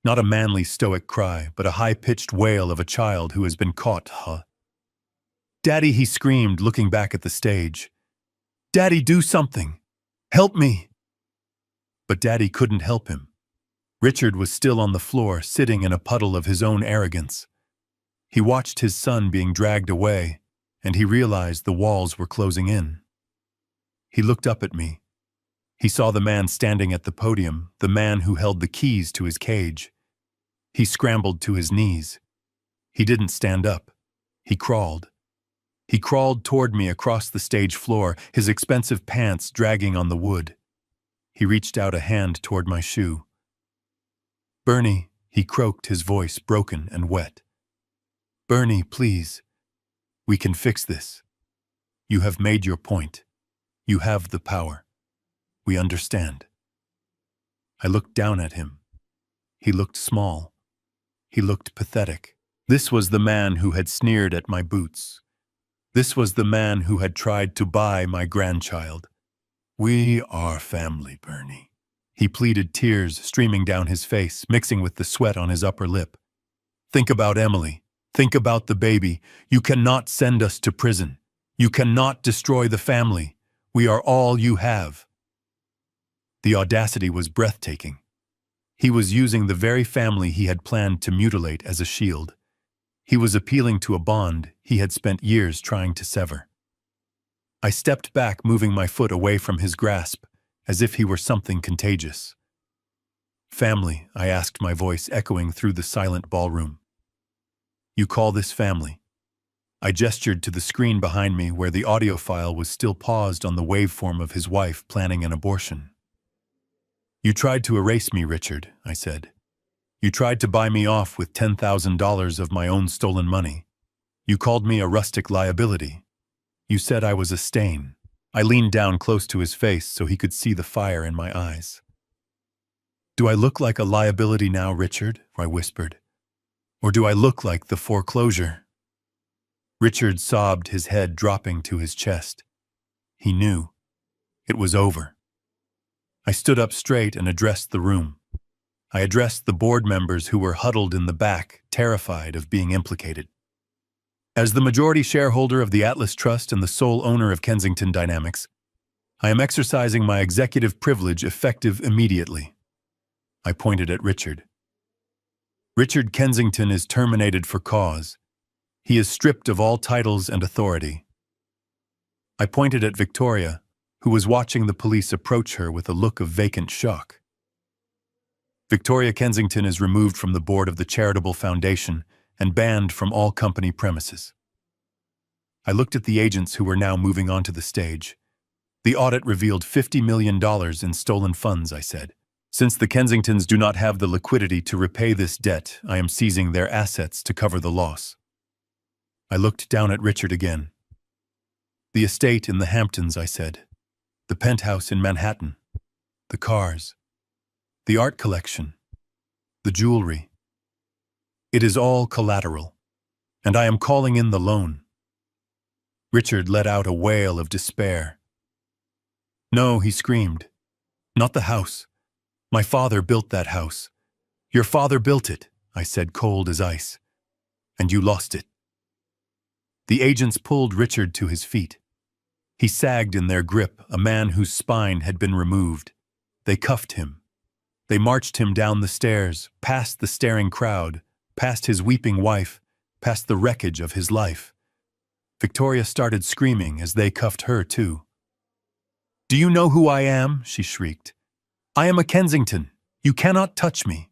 Not a manly stoic cry, but a high-pitched wail of a child who has been caught, Daddy, he screamed, looking back at the stage. Daddy, do something! Help me! But Daddy couldn't help him. Richard was still on the floor, sitting in a puddle of his own arrogance. He watched his son being dragged away, and he realized the walls were closing in. He looked up at me. He saw the man standing at the podium, the man who held the keys to his cage. He scrambled to his knees. He didn't stand up. He crawled. He crawled toward me across the stage floor, his expensive pants dragging on the wood. He reached out a hand toward my shoe. Bernie, he croaked, his voice broken and wet. Bernie, please. We can fix this. You have made your point. You have the power. We understand. I looked down at him. He looked small. He looked pathetic. This was the man who had sneered at my boots. This was the man who had tried to buy my grandchild. We are family, Bernie. He pleaded, tears streaming down his face, mixing with the sweat on his upper lip. Think about Emily. Think about the baby. You cannot send us to prison. You cannot destroy the family. We are all you have. The audacity was breathtaking. He was using the very family he had planned to mutilate as a shield. He was appealing to a bond he had spent years trying to sever. I stepped back, moving my foot away from his grasp, as if he were something contagious. Family, I asked, my voice echoing through the silent ballroom. You call this family? I gestured to the screen behind me where the audio file was still paused on the waveform of his wife planning an abortion. You tried to erase me, Richard, I said. You tried to buy me off with $10,000 of my own stolen money. You called me a rustic liability. You said I was a stain. I leaned down close to his face so he could see the fire in my eyes. Do I look like a liability now, Richard? I whispered. Or do I look like the foreclosure? Richard sobbed, his head dropping to his chest. He knew. It was over. I stood up straight and addressed the room. I addressed the board members who were huddled in the back, terrified of being implicated. As the majority shareholder of the Atlas Trust and the sole owner of Kensington Dynamics, I am exercising my executive privilege effective immediately. I pointed at Richard. Richard Kensington is terminated for cause. He is stripped of all titles and authority. I pointed at Victoria, who was watching the police approach her with a look of vacant shock. Victoria Kensington is removed from the board of the charitable foundation and banned from all company premises. I looked at the agents who were now moving onto the stage. The audit revealed $50 million in stolen funds, I said. Since the Kensingtons do not have the liquidity to repay this debt, I am seizing their assets to cover the loss. I looked down at Richard again. The estate in the Hamptons, I said. The penthouse in Manhattan. The cars. The art collection. The jewelry. It is all collateral, and I am calling in the loan. Richard let out a wail of despair. No, he screamed. Not the house. My father built that house. Your father built it, I said, cold as ice. And you lost it. The agents pulled Richard to his feet. He sagged in their grip, a man whose spine had been removed. They cuffed him. They marched him down the stairs, past the staring crowd, past his weeping wife, past the wreckage of his life. Victoria started screaming as they cuffed her too. Do you know who I am? She shrieked. I am a Kensington. You cannot touch me.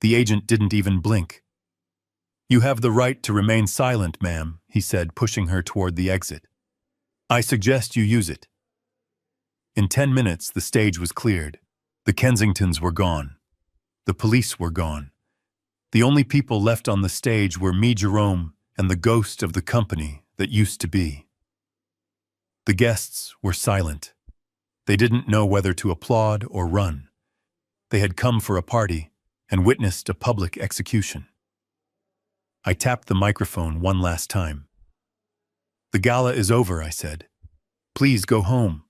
The agent didn't even blink. You have the right to remain silent, ma'am, he said, pushing her toward the exit. I suggest you use it. In 10 minutes, the stage was cleared. The Kensingtons were gone. The police were gone. The only people left on the stage were me, Jerome, and the ghost of the company that used to be. The guests were silent. They didn't know whether to applaud or run. They had come for a party and witnessed a public execution. I tapped the microphone one last time. The gala is over, I said. Please go home.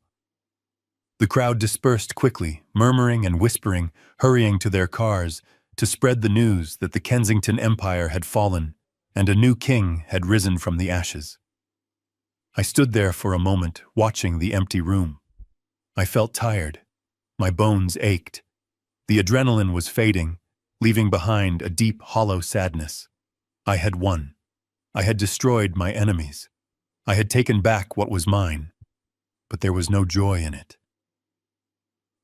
The crowd dispersed quickly, murmuring and whispering, hurrying to their cars to spread the news that the Kensington Empire had fallen and a new king had risen from the ashes. I stood there for a moment, watching the empty room. I felt tired. My bones ached. The adrenaline was fading, leaving behind a deep, hollow sadness. I had won. I had destroyed my enemies. I had taken back what was mine, but there was no joy in it.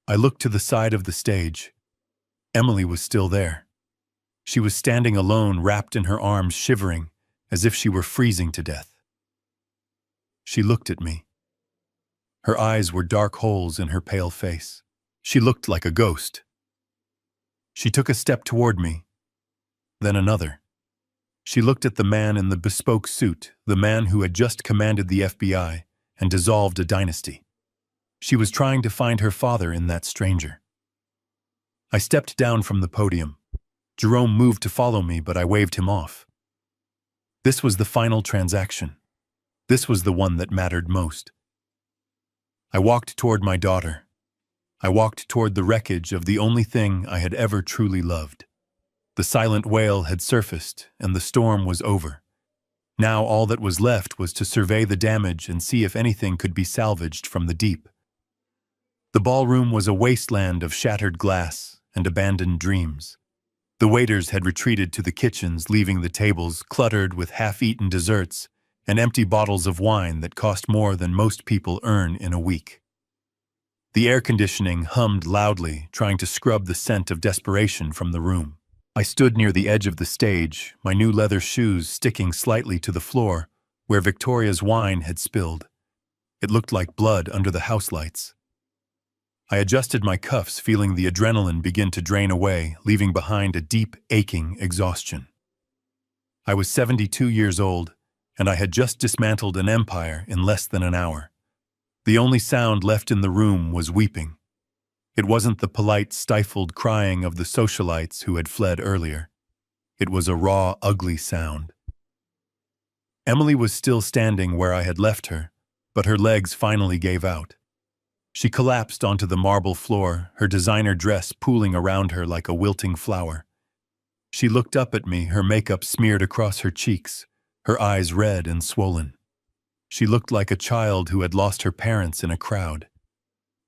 I looked to the side of the stage. Emily was still there. She was standing alone, wrapped in her arms, shivering, as if she were freezing to death. She looked at me. Her eyes were dark holes in her pale face. She looked like a ghost. She took a step toward me, then another. She looked at the man in the bespoke suit, the man who had just commanded the FBI and dissolved a dynasty. She was trying to find her father in that stranger. I stepped down from the podium. Jerome moved to follow me, but I waved him off. This was the final transaction. This was the one that mattered most. I walked toward my daughter. I walked toward the wreckage of the only thing I had ever truly loved. The silent whale had surfaced, and the storm was over. Now all that was left was to survey the damage and see if anything could be salvaged from the deep. The ballroom was a wasteland of shattered glass and abandoned dreams. The waiters had retreated to the kitchens, leaving the tables cluttered with half-eaten desserts and empty bottles of wine that cost more than most people earn in a week. The air conditioning hummed loudly, trying to scrub the scent of desperation from the room. I stood near the edge of the stage, my new leather shoes sticking slightly to the floor where Victoria's wine had spilled. It looked like blood under the house lights. I adjusted my cuffs, feeling the adrenaline begin to drain away, leaving behind a deep, aching exhaustion. I was 72 years old, and I had just dismantled an empire in less than an hour. The only sound left in the room was weeping. It wasn't the polite, stifled crying of the socialites who had fled earlier. It was a raw, ugly sound. Emily was still standing where I had left her, but her legs finally gave out. She collapsed onto the marble floor, her designer dress pooling around her like a wilting flower. She looked up at me, her makeup smeared across her cheeks, her eyes red and swollen. She looked like a child who had lost her parents in a crowd.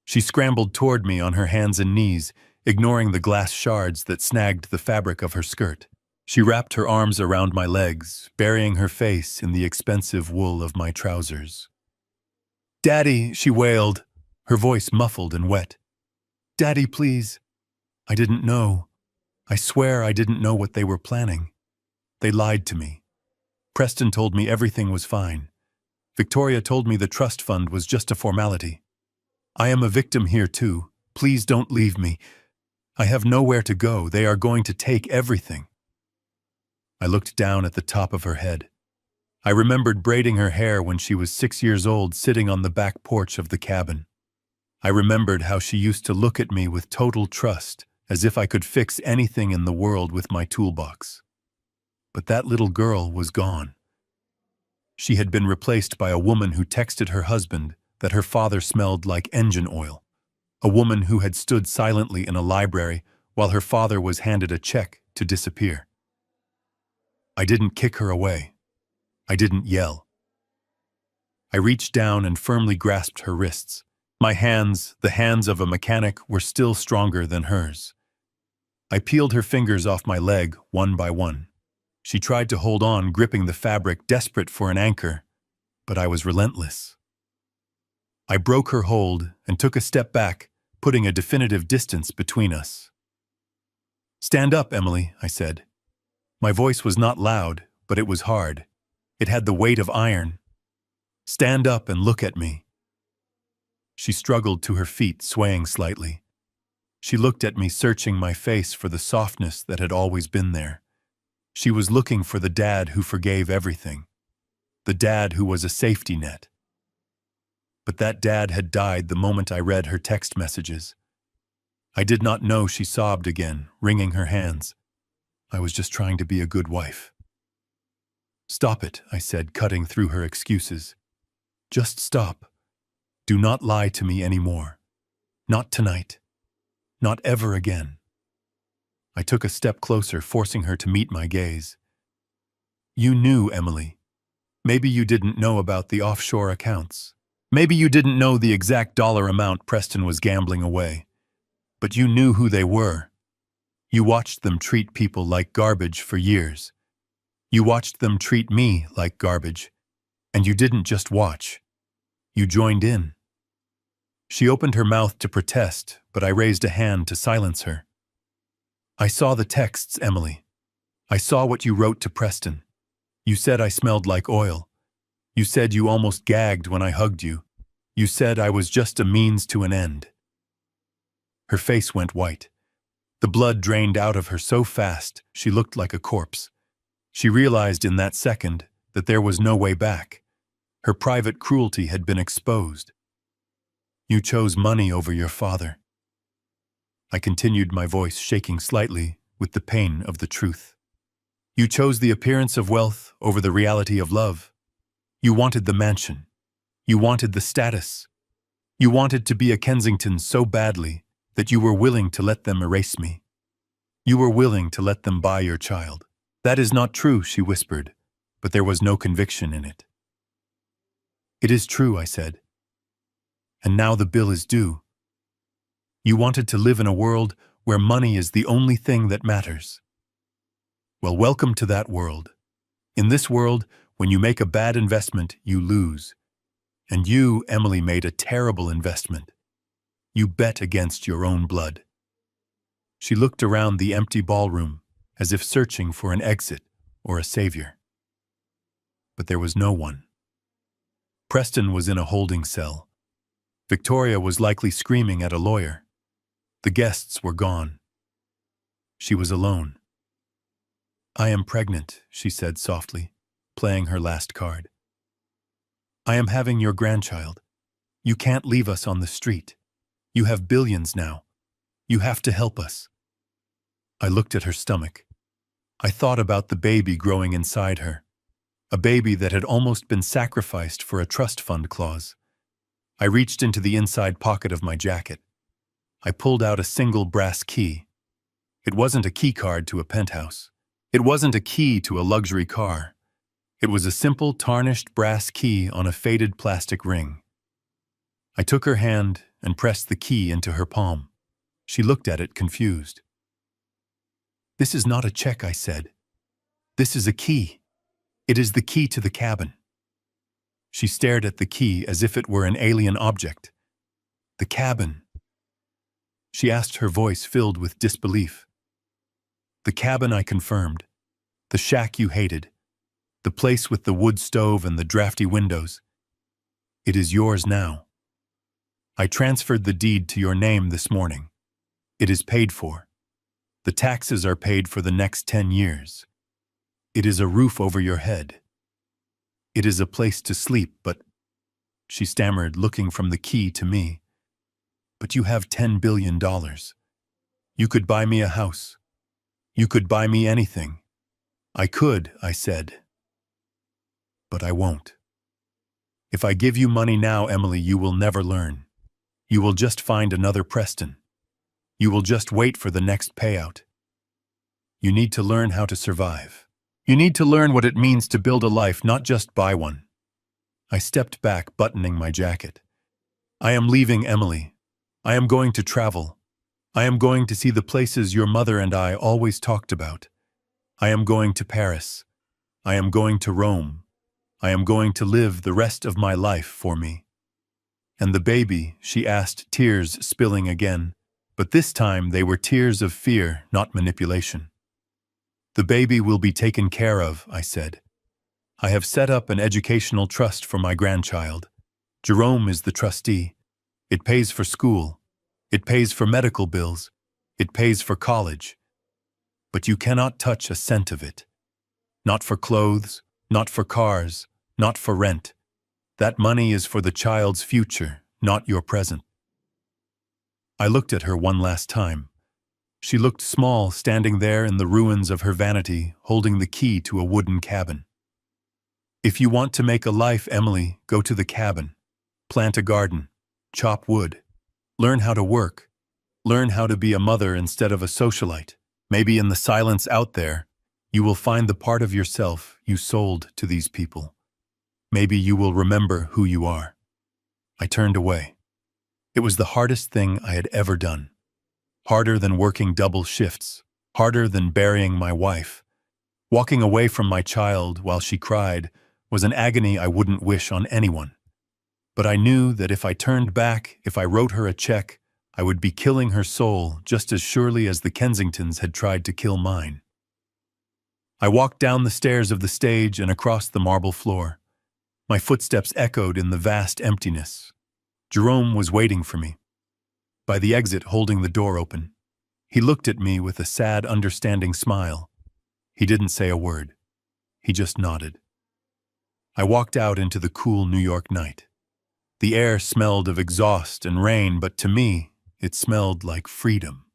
She scrambled toward me on her hands and knees, ignoring the glass shards that snagged the fabric of her skirt. She wrapped her arms around my legs, burying her face in the expensive wool of my trousers. "Daddy," she wailed, her voice muffled and wet. "Daddy, please." I didn't know. I swear I didn't know what they were planning. They lied to me. Preston told me everything was fine. Victoria told me the trust fund was just a formality. I am a victim here too. Please don't leave me. I have nowhere to go. They are going to take everything. I looked down at the top of her head. I remembered braiding her hair when she was 6 years old, sitting on the back porch of the cabin. I remembered how she used to look at me with total trust, as if I could fix anything in the world with my toolbox. But that little girl was gone. She had been replaced by a woman who texted her husband that her father smelled like engine oil. A woman who had stood silently in a library while her father was handed a check to disappear. I didn't kick her away. I didn't yell. I reached down and firmly grasped her wrists. My hands, the hands of a mechanic, were still stronger than hers. I peeled her fingers off my leg one by one. She tried to hold on, gripping the fabric, desperate for an anchor, but I was relentless. I broke her hold and took a step back, putting a definitive distance between us. "Stand up, Emily," I said. My voice was not loud, but it was hard. It had the weight of iron. "Stand up and look at me." She struggled to her feet, swaying slightly. She looked at me, searching my face for the softness that had always been there. She was looking for the dad who forgave everything. The dad who was a safety net. But that dad had died the moment I read her text messages. I did not know she sobbed again, wringing her hands. I was just trying to be a good wife. "Stop it," I said, cutting through her excuses. "Just stop. Do not lie to me anymore. Not tonight. Not ever again." I took a step closer, forcing her to meet my gaze. "You knew, Emily. Maybe you didn't know about the offshore accounts. Maybe you didn't know the exact dollar amount Preston was gambling away. But you knew who they were. You watched them treat people like garbage for years. You watched them treat me like garbage. And you didn't just watch. You joined in." She opened her mouth to protest, but I raised a hand to silence her. "I saw the texts, Emily. I saw what you wrote to Preston. You said I smelled like oil. You said you almost gagged when I hugged you. You said I was just a means to an end." Her face went white. The blood drained out of her so fast she looked like a corpse. She realized in that second that there was no way back. Her private cruelty had been exposed. "You chose money over your father." I continued, my voice shaking slightly with the pain of the truth. "You chose the appearance of wealth over the reality of love. You wanted the mansion. You wanted the status. You wanted to be a Kensington so badly that you were willing to let them erase me. You were willing to let them buy your child." "That is not true," she whispered, but there was no conviction in it. "It is true," I said. "And now the bill is due. You wanted to live in a world where money is the only thing that matters. Well, welcome to that world. In this world, when you make a bad investment, you lose. And you, Emily, made a terrible investment. You bet against your own blood." She looked around the empty ballroom, as if searching for an exit or a savior. But there was no one. Preston was in a holding cell. Victoria was likely screaming at a lawyer. The guests were gone. She was alone. "I am pregnant," she said softly, playing her last card. "I am having your grandchild. You can't leave us on the street. You have billions now. You have to help us." I looked at her stomach. I thought about the baby growing inside her, a baby that had almost been sacrificed for a trust fund clause. I reached into the inside pocket of my jacket. I pulled out a single brass key. It wasn't a key card to a penthouse. It wasn't a key to a luxury car. It was a simple, tarnished brass key on a faded plastic ring. I took her hand and pressed the key into her palm. She looked at it, confused. "This is not a check," I said. "This is a key. It is the key to the cabin." She stared at the key as if it were an alien object. "The cabin?" She asked, her voice filled with disbelief. "The cabin," I confirmed. "The shack you hated. The place with the wood stove and the drafty windows. It is yours now. I transferred the deed to your name this morning. It is paid for. The taxes are paid for the next 10 years. It is a roof over your head. It is a place to sleep, but, she stammered, looking from the key to me. But you have $10 billion. You could buy me a house. You could buy me anything. I could, I said. But I won't. If I give you money now, Emily, you will never learn. You will just find another Preston. You will just wait for the next payout. You need to learn how to survive. You need to learn what it means to build a life, not just buy one. I stepped back, buttoning my jacket. I am leaving, Emily. I am going to travel. I am going to see the places your mother and I always talked about. I am going to Paris. I am going to Rome. I am going to live the rest of my life for me. And the baby, she asked, tears spilling again, but this time they were tears of fear, not manipulation. The baby will be taken care of, I said. I have set up an educational trust for my grandchild. Jerome is the trustee. It pays for school. It pays for medical bills. It pays for college. But you cannot touch a cent of it. Not for clothes, not for cars, not for rent. That money is for the child's future, not your present. I looked at her one last time. She looked small, standing there in the ruins of her vanity, holding the key to a wooden cabin. If you want to make a life, Emily, go to the cabin. Plant a garden. Chop wood. Learn how to work. Learn how to be a mother instead of a socialite. Maybe in the silence out there, you will find the part of yourself you sold to these people. Maybe you will remember who you are. I turned away. It was the hardest thing I had ever done. Harder than working double shifts. Harder than burying my wife. Walking away from my child while she cried was an agony I wouldn't wish on anyone. But I knew that if I turned back, if I wrote her a check, I would be killing her soul just as surely as the Kensingtons had tried to kill mine. I walked down the stairs of the stage and across the marble floor. My footsteps echoed in the vast emptiness. Jerome was waiting for me. By the exit, holding the door open. He looked at me with a sad, understanding smile. He didn't say a word. He just nodded. I walked out into the cool New York night. The air smelled of exhaust and rain, but to me, it smelled like freedom.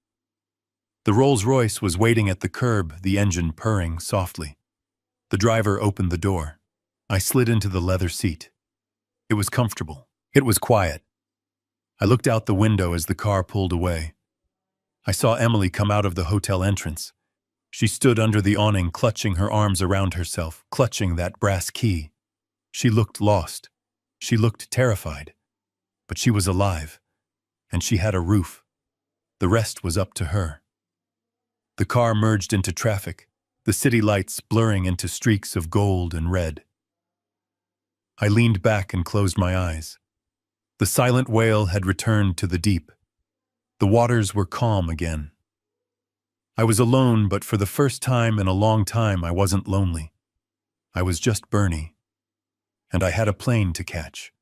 The Rolls-Royce was waiting at the curb, the engine purring softly. The driver opened the door. I slid into the leather seat. It was comfortable. It was quiet. I looked out the window as the car pulled away. I saw Emily come out of the hotel entrance. She stood under the awning, clutching her arms around herself, clutching that brass key. She looked lost. She looked terrified. But she was alive, and she had a roof. The rest was up to her. The car merged into traffic, the city lights blurring into streaks of gold and red. I leaned back and closed my eyes. The silent wail had returned to the deep. The waters were calm again. I was alone, but for the first time in a long time I wasn't lonely. I was just Bernie. And I had a plane to catch.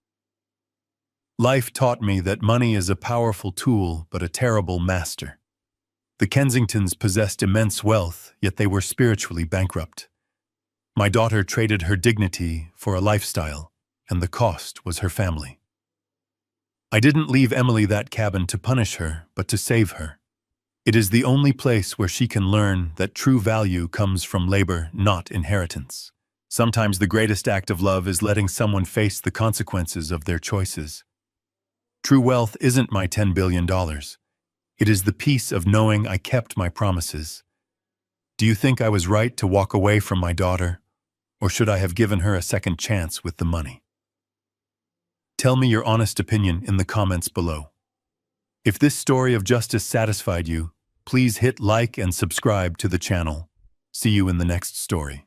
Life taught me that money is a powerful tool, but a terrible master. The Kensingtons possessed immense wealth, yet they were spiritually bankrupt. My daughter traded her dignity for a lifestyle, and the cost was her family. I didn't leave Emily that cabin to punish her, but to save her. It is the only place where she can learn that true value comes from labor, not inheritance. Sometimes the greatest act of love is letting someone face the consequences of their choices. True wealth isn't my $10 billion. It is the peace of knowing I kept my promises. Do you think I was right to walk away from my daughter, or should I have given her a second chance with the money? Tell me your honest opinion in the comments below. If this story of justice satisfied you, please hit like and subscribe to the channel. See you in the next story.